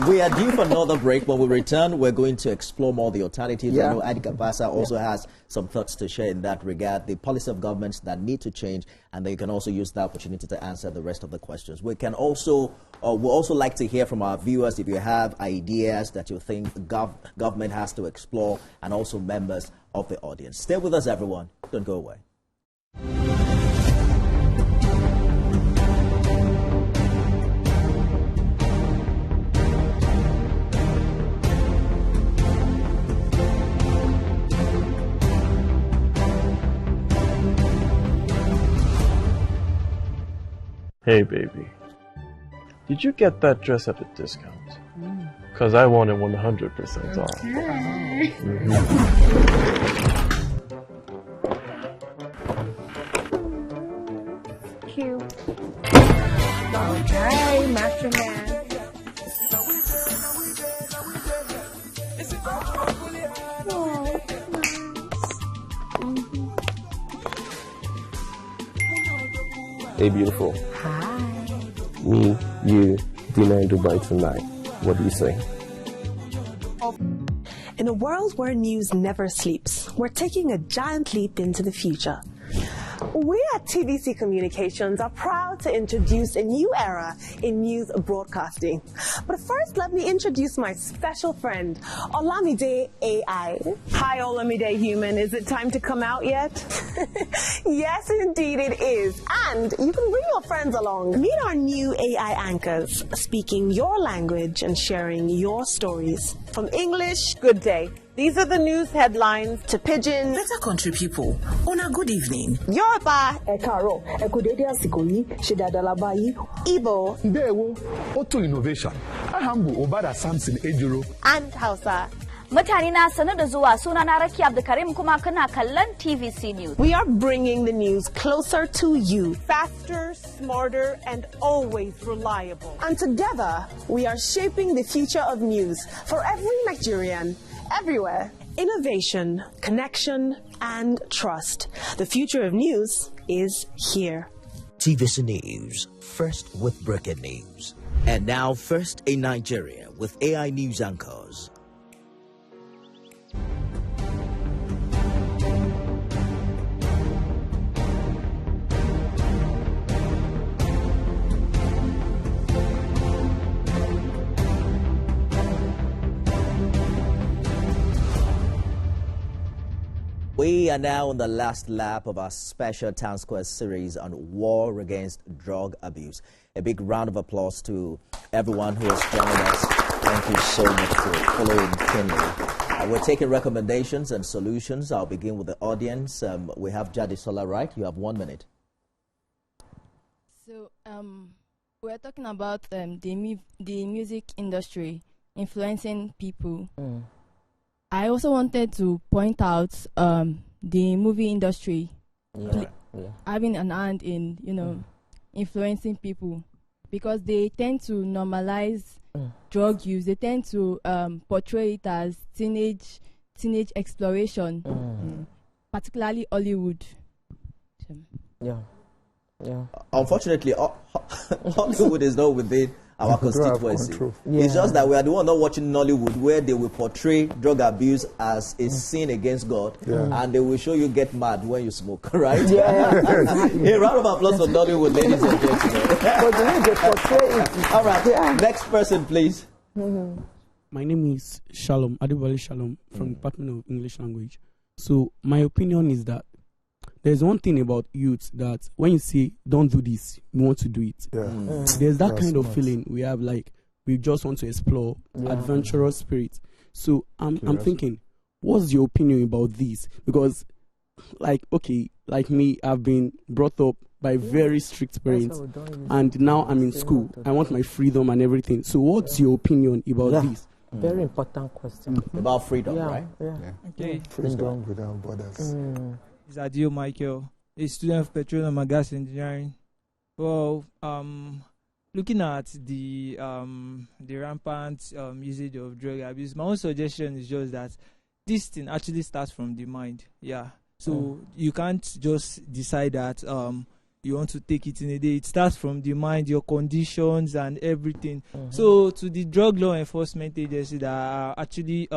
We are due for another break. When we return, we're going to explore more the alternatives. Yeah. I know Adi Kabasa also has some thoughts to share in that regard, the policy of governments that need to change, and then you can also use the opportunity to answer the rest of the questions. We can also, we'll also like to hear from our viewers if you have ideas that you think the government has to explore, and also members of the audience. Stay with us, everyone. Don't go away. Hey baby, did you get that dress at a discount? Because I want it 100% off. Cute. Okay, Master Man. Hey beautiful. Hi. Me, you, dinner in Dubai tonight. What do you say? In a world where news never sleeps, we're taking a giant leap into the future. We at TVC Communications are proud to introduce a new era in news broadcasting. But first, let me introduce my special friend, Olamide AI. Hi, Olamide Human. Is it time to come out yet? Yes, indeed it is. And you can bring your friends along. Meet our new AI anchors, speaking your language and sharing your stories. From English, good day. These are the news headlines, to Pidgin. Better country people, on a good evening. Yoruba. Ekaro, Ekodede Asikoyi, Shedadalabayi. Igbo. Ndewo, Auto Innovation. Ahambu Obada Samson Ejiro. And Hausa. Mutane na sanar da zuwa, sunana Raki Abdulkarim, kuma kana kallon TVC News. We are bringing the news closer to you. Faster, smarter, and always reliable. And together, we are shaping the future of news for every Nigerian, everywhere. Innovation, connection, and trust. The future of news is here. TVC News, first with breaking news. And now first in Nigeria with AI news anchors. We are now on the last lap of our special TownSquare series on war against drug abuse. A big round of applause to everyone who has joined us. Thank you so much for following keenly. We're taking recommendations and solutions. I'll begin with the audience. We have Jadisola, right? You have 1 minute. So we're talking about the music industry influencing people. I also wanted to point out the movie industry having an hand in, influencing people, because they tend to normalize drug use. They tend to portray it as teenage exploration, particularly Hollywood. Yeah. Unfortunately, Hollywood is not within our constituency. It's just that we are the one not watching Nollywood, where they will portray drug abuse as a sin against God, and they will show you get mad when you smoke, right? A round of applause for Nollywood, ladies and gentlemen. All right, next person, please. My name is Shalom, Adibali Shalom, from Department of English Language. So my opinion is that there's one thing about youth that when you say don't do this, you want to do it. There's that kind of feeling we have, like we just want to explore, adventurous spirit. So I'm thinking, what's your opinion about this? Because like me, I've been brought up by very strict parents, and now I'm in school. I want my freedom and everything. So what's your opinion about this? Very important question. About freedom, right? Okay. Freedom without borders. It's Adio Michael, a student of petroleum and gas engineering. Well, looking at the rampant usage of drug abuse, my own suggestion is just that this thing actually starts from the mind. So you can't just decide that you want to take it in a day. It starts from the mind, your conditions and everything. So to the drug law enforcement agency that are actually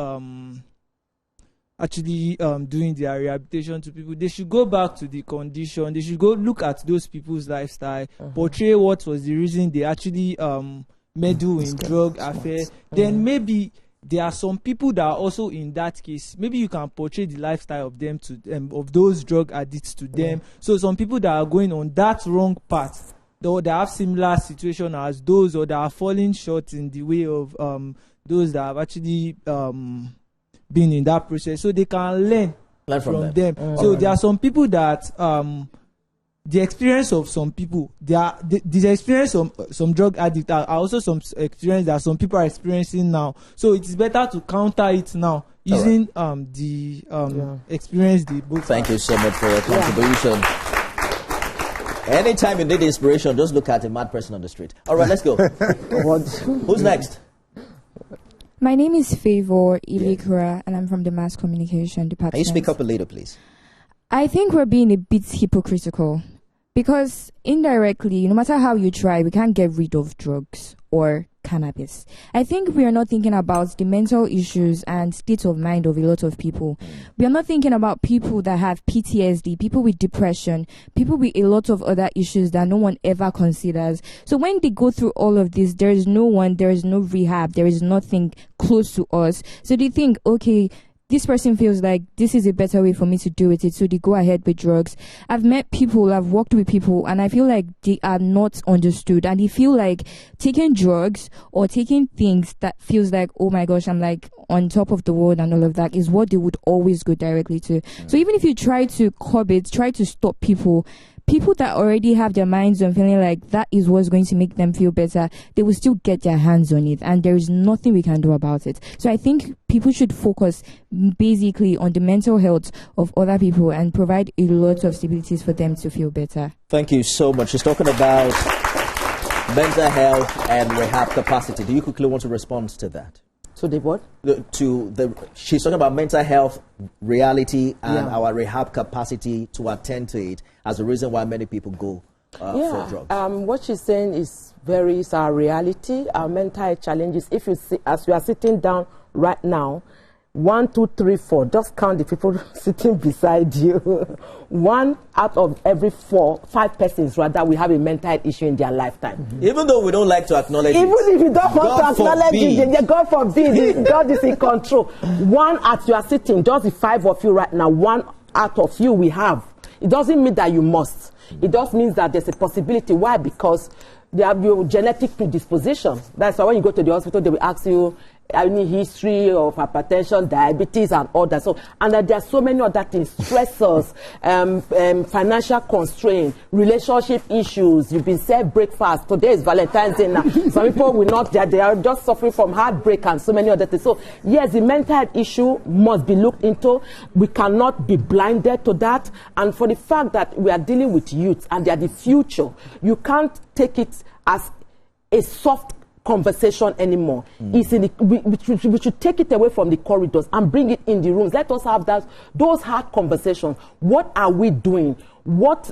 doing their rehabilitation to people, they should go back to the condition. They should go look at those people's lifestyle, portray what was the reason they actually meddle in drug affair. Then maybe there are some people that are also in that case. Maybe you can portray the lifestyle of them to of those drug addicts to them. So some people that are going on that wrong path, though they have similar situation as those, or that are falling short in the way of those that have actually been in that process, so they can learn from them. So there are some people that the experience of some people, the experience of some drug addicts are also some experience that some people are experiencing now. So it is better to counter it now using the experience they both Thank you so much for your contribution. Anytime you need inspiration, just look at a mad person on the street. All right, let's go. Who's next? My name is Favor Ilikura, and I'm from the Mass Communication Department. Can you speak up a little, please? I think we're being a bit hypocritical, because indirectly, no matter how you try, we can't get rid of drugs or cannabis. I think we are not thinking about the mental issues and state of mind of a lot of people. We are not thinking about people that have PTSD, people with depression, people with a lot of other issues that no one ever considers. So when they go through all of this, there is no rehab, there is nothing close to us. So they think, okay, this person feels like this is a better way for me to do with it, so they go ahead with drugs. I've met people, I've worked with people, and I feel like they are not understood, and they feel like taking drugs or taking things that feels like, oh my gosh, I'm like on top of the world and all of that, is what they would always go directly to. So even if you try to curb it, try to stop people that already have their minds on feeling like that is what's going to make them feel better, they will still get their hands on it, and there is nothing we can do about it. So I think people should focus basically on the mental health of other people and provide a lot of stabilities for them to feel better. Thank you so much. She's talking about mental health and rehab capacity. Do you quickly want to respond to that? To the what? She's talking about mental health reality and our rehab capacity to attend to it as a reason why many people go for drugs. What she's saying is our reality, our mental health challenges. If you see, as you are sitting down right now, 1, 2, 3, 4. Just count the people sitting beside you. 1 out of every 5 persons, rather, we have a mental health issue in their lifetime. Even though we don't like to acknowledge it. Even if you don't want to acknowledge it, God forbid, God is in control. 1 as you are sitting, just the 5 of you right now, 1 out of you we have. It doesn't mean that you must. It just means that there's a possibility. Why? Because they have your genetic predisposition. That's why when you go to the hospital, they will ask you, any history of hypertension, diabetes, and all that. So, and there are so many other things: stressors, financial constraint, relationship issues. You've been served breakfast. Today is Valentine's Day now. Some people will not. They are just suffering from heartbreak and so many other things. So, yes, the mental health issue must be looked into. We cannot be blinded to that. And for the fact that we are dealing with youth and they are the future, you can't take it as a soft conversation anymore. It's in the, we should take it away from the corridors and bring it in the rooms. Let us have those hard conversations. What are we doing? What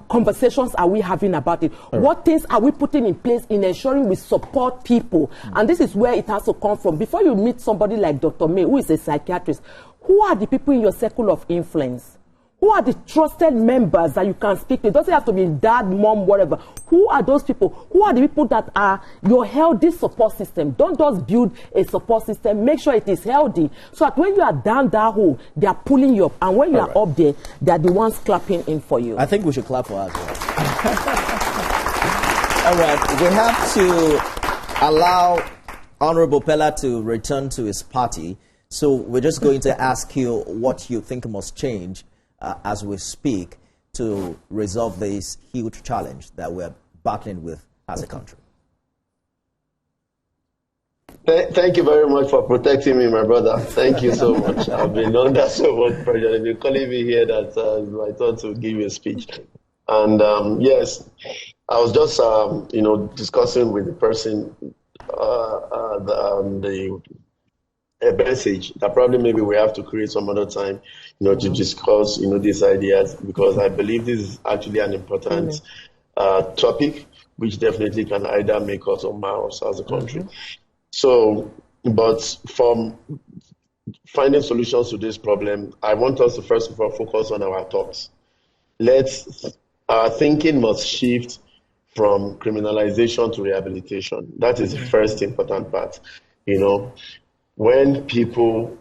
conversations are we having about it? What things are we putting in place in ensuring we support people? And this is where it has to come from. Before you meet somebody like Dr. May, who is a psychiatrist, who are the people in your circle of influence? Who are the trusted members that you can speak to? It doesn't have to be dad, mom, whatever. Who are those people? Who are the people that are your healthy support system? Don't just build a support system. Make sure it is healthy. So that when you are down that hole, they are pulling you up. And when you are up there, they are the ones clapping in for you. I think we should clap for us. All right. We have to allow Honorable Pella to return to his party. So we're just going to ask you what you think must change as we speak to resolve this huge challenge that we're battling with as a country. Thank you very much for protecting me, my brother. Thank you so much. I've been under so much pressure. They've been calling me here that I thought to give you a speech. And yes, I was just, discussing with the person a message that probably maybe we have to create some other time, to discuss, these ideas, because I believe this is actually an important topic, which definitely can either make us or mar us as a country. So, but from finding solutions to this problem, I want us to first of all focus on our thoughts. Our thinking must shift from criminalization to rehabilitation. That is the first important part. When people,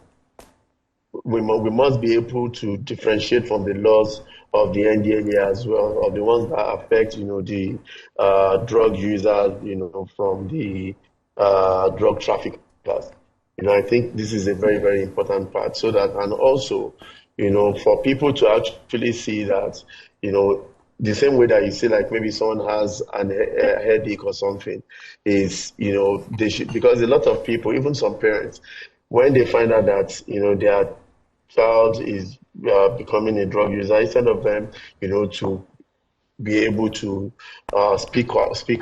we must be able to differentiate from the laws of the NDLEA as well, of the ones that affect, the drug users, from the drug traffickers. I think this is a very, very important part. So that, and also, for people to actually see that, the same way that you see, like maybe someone has a headache or something, is, they should, because a lot of people, even some parents, when they find out that, their child is becoming a drug user, instead of them, to be able to speak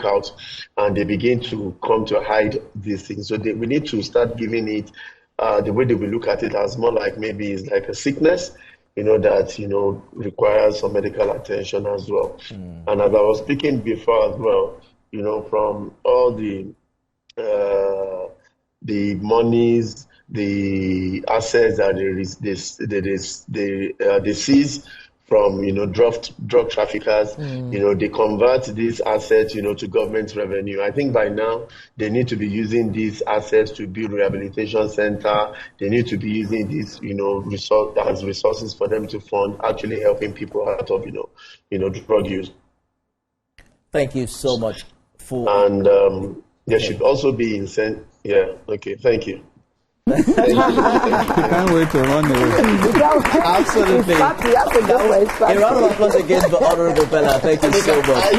out, and they begin to come to hide these things. So we need to start giving it the way that we look at it as more like maybe it's like a sickness, that, requires some medical attention as well. And as I was speaking before as well, from all the monies, the assets that they seize from, drug traffickers, they convert these assets, to government revenue. I think by now they need to be using these assets to build rehabilitation center. They need to be using these, as resources for them to fund actually helping people out of, drug use. Thank you so much And there should also be incentive. Yeah. Okay. Thank you. Can't wait to run away. Absolutely. A round of applause again for Honorable Pella. Thank you so much.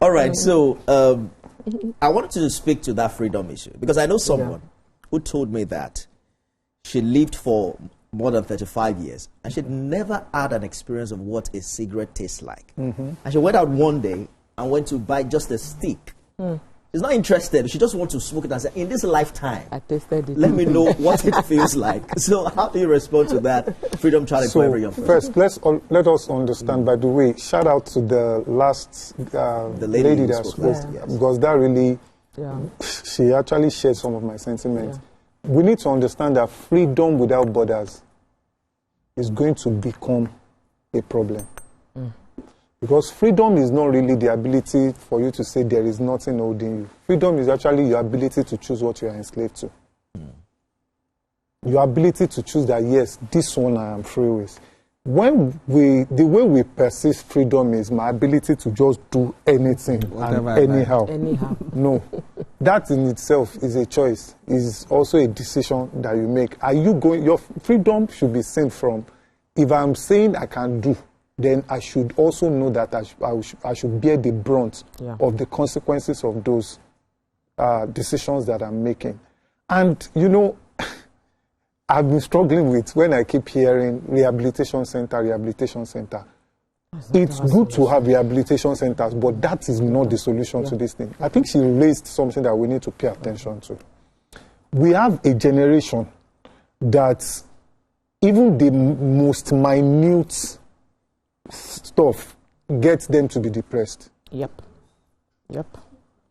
All right. So I wanted to speak to that freedom issue because I know someone who told me that she lived for more than 35 years and she'd never had an experience of what a cigarette tastes like. And she went out one day and went to buy just a stick. She's not interested. She just wants to smoke it and say, in this lifetime, I tasted it. Let me know what it feels like. So how do you respond to that freedom challenge for every young person? First, let us understand, by the way, shout out to the last the lady that spoke, because that really, she actually shared some of my sentiments. We need to understand that freedom without borders is going to become a problem. Because freedom is not really the ability for you to say there is nothing holding you. Freedom is actually your ability to choose what you are enslaved to. Your ability to choose that, yes, this one I am free with. the way we perceive freedom is my ability to just do anything and anyhow. No, that in itself is a choice, is also a decision that you make. Are you going, your freedom should be seen from, if I'm saying I can do, then I should also know that I should bear the brunt of the consequences of those decisions that I'm making. And, you know, I've been struggling with when I keep hearing rehabilitation center. It's good to have rehabilitation centers, but that is not the solution to this thing. I think she raised something that we need to pay attention to. We have a generation that even the most minute stuff gets them to be depressed. Yep.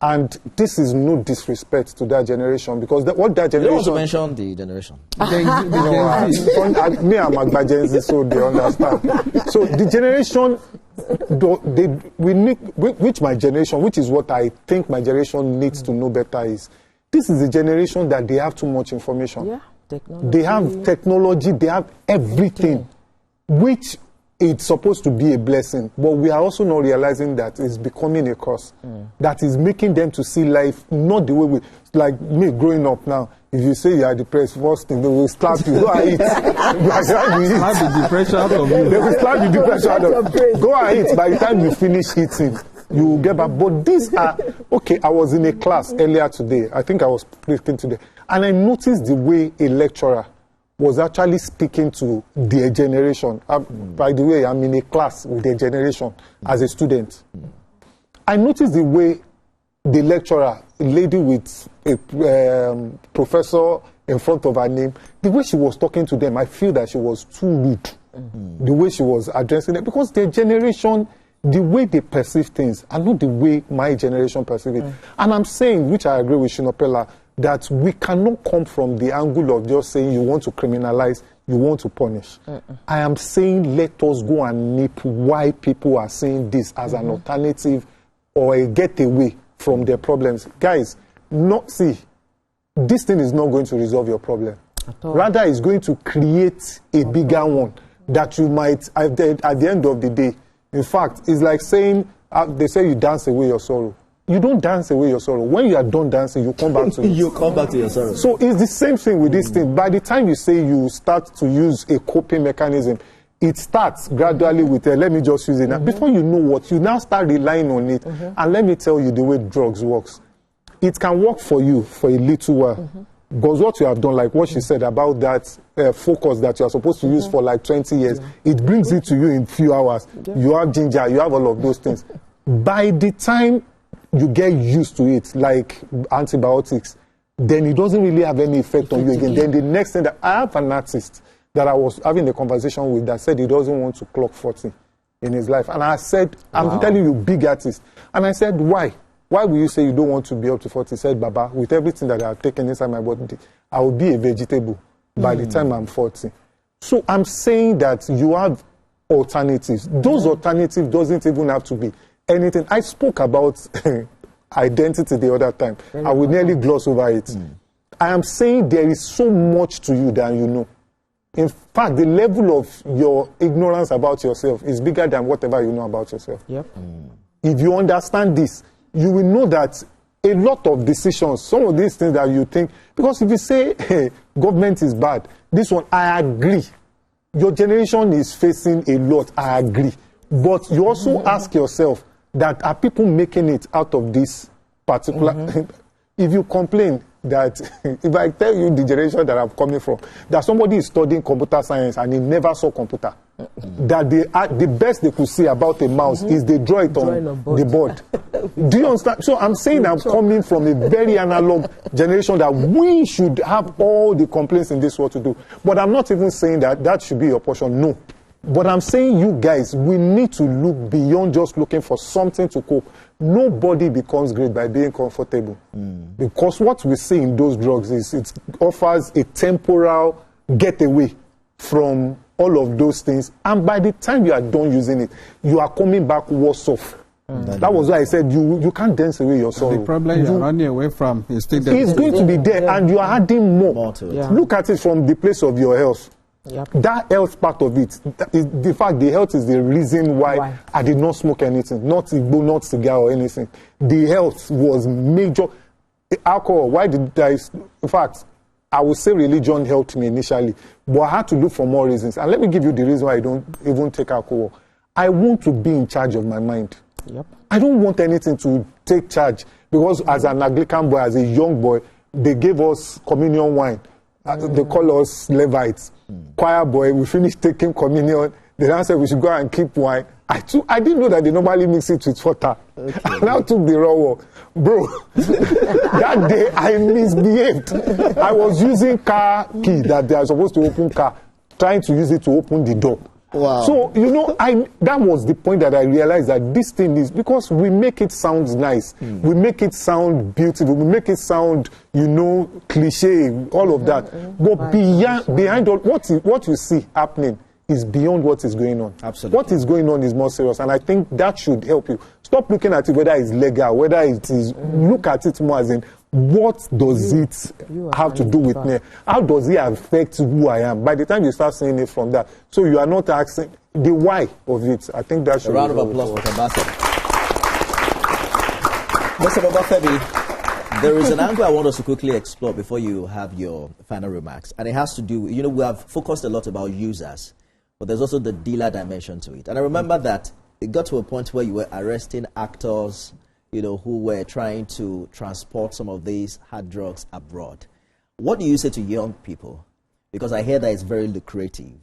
And this is no disrespect to that generation, because what that generation... You also mentioned the generation. Me, I'm a Gen Z, so they understand. So the generation, which my generation, which is what I think my generation needs to know better, is this is a generation that they have too much information. Yeah, technology. They have technology, they have everything, which it's supposed to be a blessing, but we are also not realizing that it's becoming a curse. That is making them to see life not the way we, like me growing up now. If you say you are depressed, first thing they will slap you. Go and eat. Slap the depression out of you. They will slap the depression out of you. Go and eat. By the time you finish eating, you will get back. But these are, okay, I was in a class earlier today. I think I was speaking today. And I noticed the way a lecturer was actually speaking to their generation. By the way, I'm in a class with their generation as a student. I noticed the way the lecturer, a lady with a professor in front of her name, the way she was talking to them, I feel that she was too rude. The way she was addressing them, because their generation, the way they perceive things, are not the way my generation perceive it. And I'm saying, which I agree with Shinopela, that we cannot come from the angle of just saying you want to criminalize, you want to punish. I am saying let us go and nip why people are saying this as an alternative or a getaway from their problems. Guys, this thing is not going to resolve your problem. Rather, it's going to create a bigger one that you might, at the end of the day, in fact, it's like saying, they say you dance away your sorrow. You don't dance away your sorrow. When you are done dancing, you come back to it. You come back to your sorrow. So it's the same thing with this thing. By the time you say you start to use a coping mechanism, it starts gradually with let me just use it now. Before you know what, you now start relying on it. And let me tell you the way drugs works. It can work for you for a little while. Because what you have done, like what she said about that focus that you are supposed to use for like 20 years, it brings it to you in a few hours. You have ginger, you have all of those things. By the time you get used to it, like antibiotics, then it doesn't really have any effect on you again. Then the next thing, that I have an artist that I was having a conversation with that said he doesn't want to clock 40 in his life. And I said, I'm telling you, big artist. And I said, why? Why will you say you don't want to be up to 40? He said, Baba, with everything that I have taken inside my body, I will be a vegetable by the time I'm 40. So I'm saying that you have alternatives. Those alternatives doesn't even have to be anything. I spoke about identity the other time. I will nearly gloss over it. I am saying there is so much to you than you know. In fact, the level of your ignorance about yourself is bigger than whatever you know about yourself. If you understand this, you will know that a lot of decisions, some of these things that you think, because if you say, hey, government is bad, this one, I agree. Your generation is facing a lot, I agree. But you also ask yourself, that are people making it out of this particular... If you complain that, if I tell you the generation that I'm coming from, that somebody is studying computer science and he never saw computer, that the best they could see about a mouse is they draw it on the board. Do you understand? So I'm saying I'm coming from a very analog generation that we should have all the complaints in this world to do. But I'm not even saying that that should be your portion. No. But I'm saying you guys, we need to look beyond just looking for something to cope. Nobody becomes great by being comfortable. Because what we see in those drugs is it offers a temporal getaway from all of those things. And by the time you are done using it, you are coming back worse off. That was why I said you can't dance away your sorrow. The problem you're running away from is still there. It's going to be there, and you are adding more to it. Look at it from the place of your health. Yep. That health part of it, the fact the health is the reason why I did not smoke anything, not Igbo, not cigar or anything. The health was major. Alcohol, why did I, in fact, I would say religion helped me initially, but I had to look for more reasons. And let me give you the reason why I don't even take alcohol. I want to be in charge of my mind. Yep. I don't want anything to take charge, because as an Anglican boy, as a young boy, they gave us communion wine. They call us Levites. Choir boy, we finished taking communion. They then said we should go and keep wine. I didn't know that they normally mix it with water. Okay. I now took the raw one. Bro, that day I misbehaved. I was using car key that they are supposed to open car, trying to use it to open the door. Wow. So, you know, that was the point that I realized that this thing is, because we make it sound nice, we make it sound beautiful, we make it sound, you know, cliche, all of that. But behind all, what you see happening is beyond what is going on. Absolutely. What is going on is more serious, and I think that should help you. Stop looking at it whether it's legal, whether it is, look at it more as in, what does it have to do with me? How does it affect who I am? By the time you start seeing it from that, so you are not asking the why of it. I think that should be a round of applause for Ambassador. Mr. Babafemi, there is an angle I want us to quickly explore before you have your final remarks, and it has to do, you know, we have focused a lot about users, but there's also the dealer dimension to it. And I remember that it got to a point where you were arresting actors, you know, who were trying to transport some of these hard drugs abroad. What do you say to young people? Because I hear that it's very lucrative,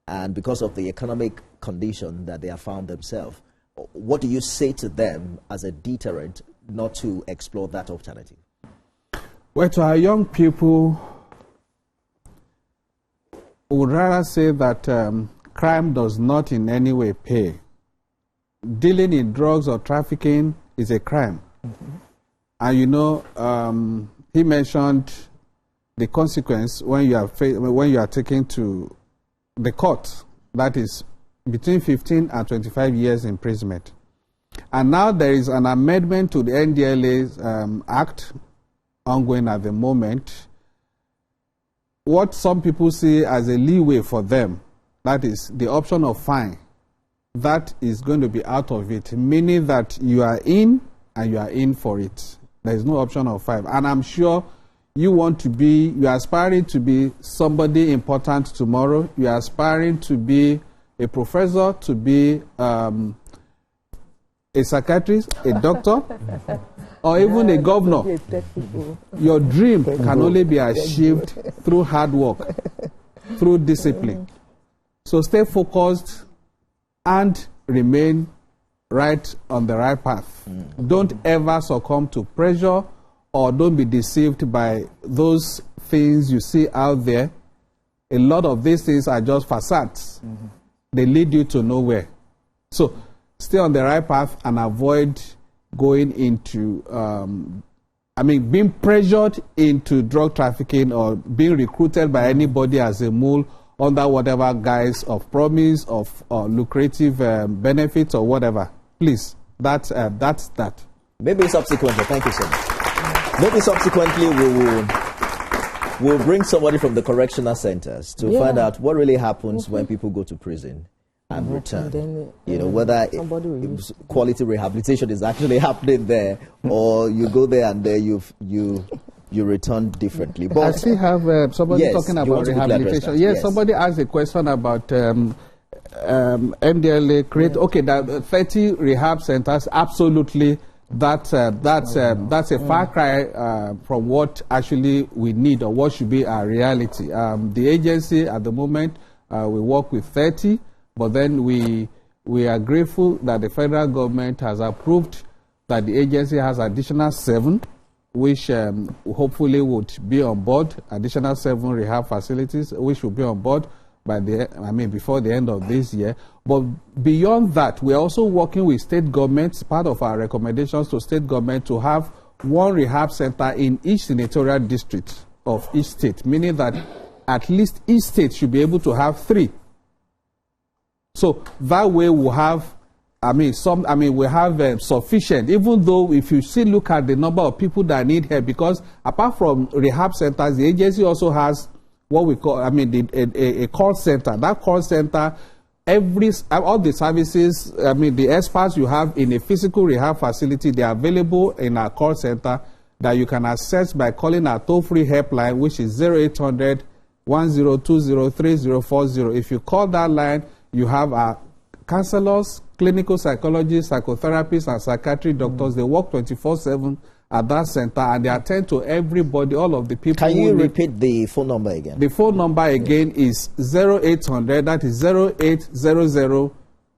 and because of the economic condition that they have found themselves, what do you say to them as a deterrent not to explore that alternative? Well, to our young people, we would rather say that crime does not in any way pay. Dealing in drugs or trafficking is a crime. And you know, he mentioned the consequence when you are taken to the court, that is between 15 and 25 years imprisonment. And now there is an amendment to the NDLEA Act ongoing at the moment. What some people see as a leeway for them, that is the option of fine, that is going to be out of it, meaning that you are in and you are in for it. There is no option of 5. And I'm sure you are aspiring to be somebody important tomorrow. You are aspiring to be a professor, to be a psychiatrist, a doctor, or even a governor. Your dream can only be achieved through hard work, through discipline. So stay focused and remain right on the right path. Don't ever succumb to pressure, or don't be deceived by those things you see out there. A lot of these things are just facades. They lead you to nowhere. So stay on the right path and avoid going into, being pressured into drug trafficking or being recruited by anybody as a mule under whatever guise of promise of lucrative benefits or whatever. Please, that's that. Maybe subsequently, thank you so much. Maybe subsequently we'll bring somebody from the correctional centers to find out what really happens when people go to prison and return. You know, whether quality rehabilitation is actually happening there, or you go there and there you return differently. But I still have somebody talking about rehabilitation. Yes, somebody asked a question about NDLEA create. Okay, that 30 rehab centers. Absolutely, that's a far cry from what actually we need or what should be our reality. The agency at the moment we work with 30, but then we are grateful that the federal government has approved that the agency has additional 7. Which hopefully would be on board, additional 7 rehab facilities, which will be on board by before the end of this year. But beyond that, we're also working with state governments. Part of our recommendations to state government to have 1 rehab center in each senatorial district of each state, meaning that at least each state should be able to have 3. So that way we'll have we have sufficient, even though if you still look at the number of people that need help, because apart from rehab centers, the agency also has what we call, a call center. That call center, all the services, the experts you have in a physical rehab facility, they are available in our call center that you can access by calling our toll-free helpline, which is 0800 1020 3040. If you call that line, you have our counselors, clinical psychologists, psychotherapists, and psychiatric doctors. They work 24/7 at that center, and they attend to everybody, all of the people. Can you repeat the phone number again? The phone number again is 0800, that is 0800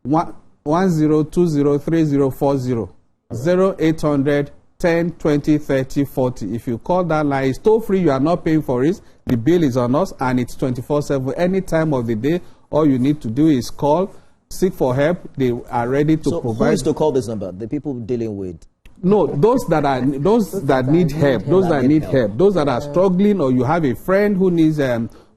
1020 3040. 0800 10 20 30 40. If you call that line, it's toll free, you are not paying for it. The bill is on us, and it's 24/7. Any time of the day, all you need to do is call, seek for help. They are ready to provide. Who is to call this number? The people dealing with? No, those that need help, those that are struggling, or you have a friend who needs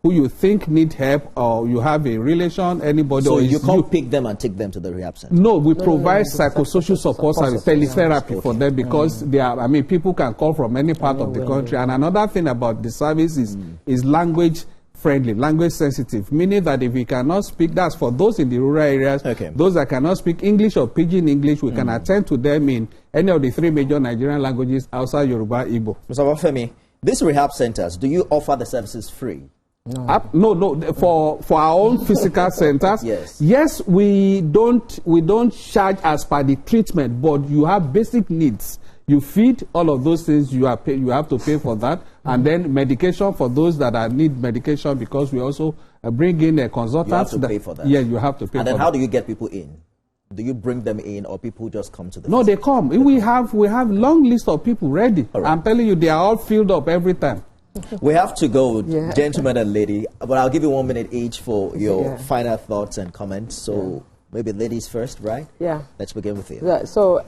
who you think need help, or you have a relation, anybody. So or you can't pick them and take them to the rehab center? No, we provide psychosocial support service, teletherapy for them, because they are, people can call from any part of the country. And another thing about the service is language friendly, language sensitive, meaning that if we cannot speak, that's for those in the rural areas, those that cannot speak English or Pidgin English, we can attend to them in any of the 3 major Nigerian languages outside Yoruba, Igbo. Mr. Wafemi, these rehab centers, do you offer the services free? No. For our own physical centers, yes, we don't charge as per the treatment, but you have basic needs. You feed, all of those things, you have to pay for that. And then medication for those that need medication, because we also bring in a consultant. You have to pay for that. Yeah, you have to pay for that. And then how do you get people in? Do you bring them in, or people just come to the No, they come. We have long list of people ready. Right. I'm telling you, they are all filled up every time. We have to go, gentlemen and lady, but I'll give you 1 minute each for your final thoughts and comments. So maybe ladies first, right? Yeah. Let's begin with you. Yeah, so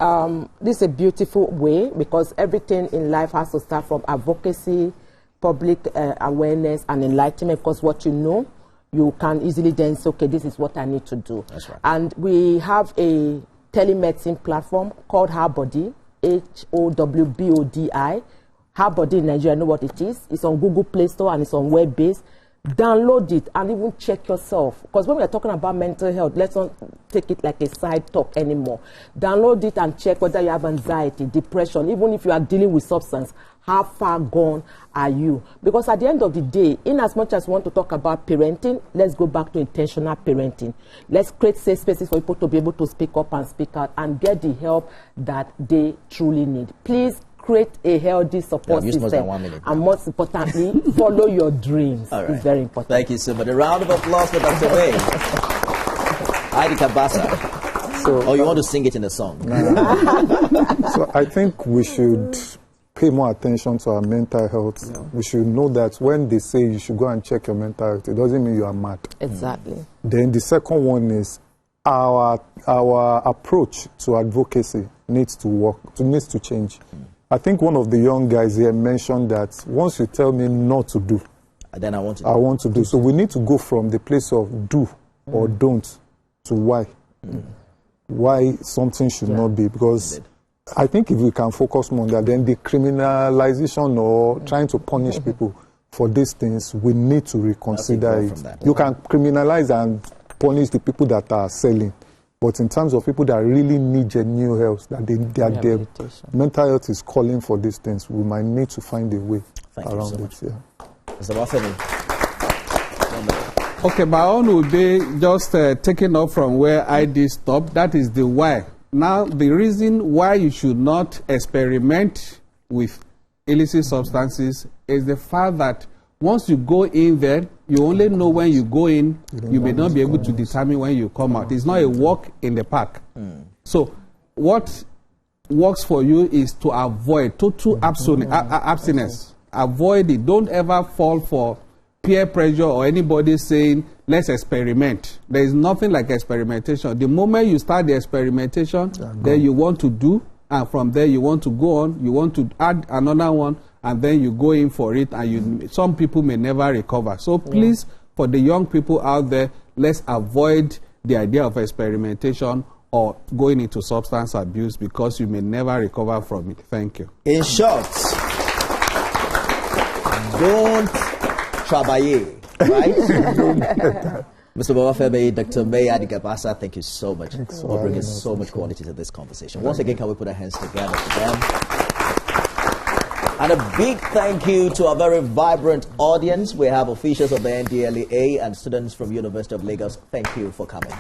this is a beautiful way, because everything in life has to start from advocacy, public awareness, and enlightenment, because what you know, you can easily then say, okay, this is what I need to do. That's right. And we have a telemedicine platform called HowBody, HOWBODI. HowBody in Nigeria, know what it is. It's on Google Play Store, and it's on web-based. Download it and even check yourself. Because when we're talking about mental health, let's not take it like a side talk anymore. Download it and check whether you have anxiety, depression, even if you are dealing with substance. How far gone are you? Because at the end of the day, in as much as we want to talk about parenting, let's go back to intentional parenting. Let's create safe spaces for people to be able to speak up and speak out and get the help that they truly need. Please create a healthy support system. More than 1 minute. And most importantly, follow your dreams. All right. It's very important. Thank you so much. A round of applause for Dr. Wayne. Heidi Kabasa. So, you want to sing it in a song? So I think we should pay more attention to our mental health. Yeah. We should know that when they say you should go and check your mental health, it doesn't mean you are mad. Exactly. Then the second one is our approach to advocacy needs to change. I think one of the young guys here mentioned that once you tell me not to do, then I want to do. So we need to go from the place of do or don't to why. Why something should not be. Because I think if we can focus more on that, then the criminalization or trying to punish people for these things, we need to reconsider it. You can criminalize and punish the people that are selling. But in terms of people that really need genuine health, that their mental health is calling for these things, we might need to find a way around it. Yeah. Mr. Wafemi. Okay, my own will be just taking off from where I did stop. That is the why. Now, the reason why you should not experiment with illicit substances is the fact that once you go in there, you only know when you go in. You may not be able to determine when you come out. It's not a walk in the park. So what works for you is to avoid total abstinence. Avoid it. Don't ever fall for peer pressure or anybody saying, let's experiment. There is nothing like experimentation. The moment you start the experimentation, then you want to do, and from there you want to go on, you want to add another one, and then you go in for it, and some people may never recover. So please, for the young people out there, let's avoid the idea of experimentation or going into substance abuse, because you may never recover from it. Thank you. In short, don't travailler, right? Mr. Babafemi, Dr. May Adigabasa, thank you so much for bringing so much quality to this conversation. Once again, can we put our hands together for them? And a big thank you to our very vibrant audience. We have officials of the NDLEA and students from University of Lagos. Thank you for coming.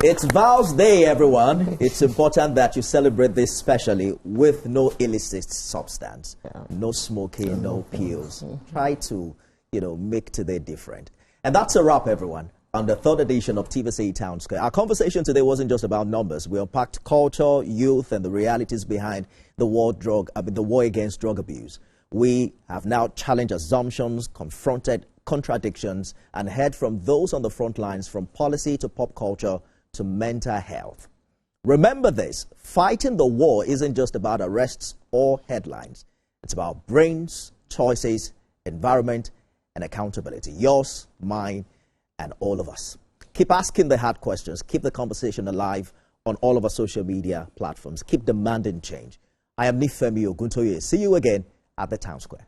It's Vows Day, everyone. It's important that you celebrate this specially with no illicit substance. No smoking, no pills. Try to, make today different. And that's a wrap, everyone, on the third edition of TVC TownSquare. Our conversation today wasn't just about numbers. We unpacked culture, youth, and the realities behind the war against drug abuse. We have now challenged assumptions, confronted contradictions, and heard from those on the front lines, from policy to pop culture to mental health. Remember this, fighting the war isn't just about arrests or headlines. It's about brains, choices, environment, and accountability. Yours, mine, and all of us. Keep asking the hard questions. Keep the conversation alive on all of our social media platforms. Keep demanding change. I am Nifemi Oguntoye. See you again at the TownSquare.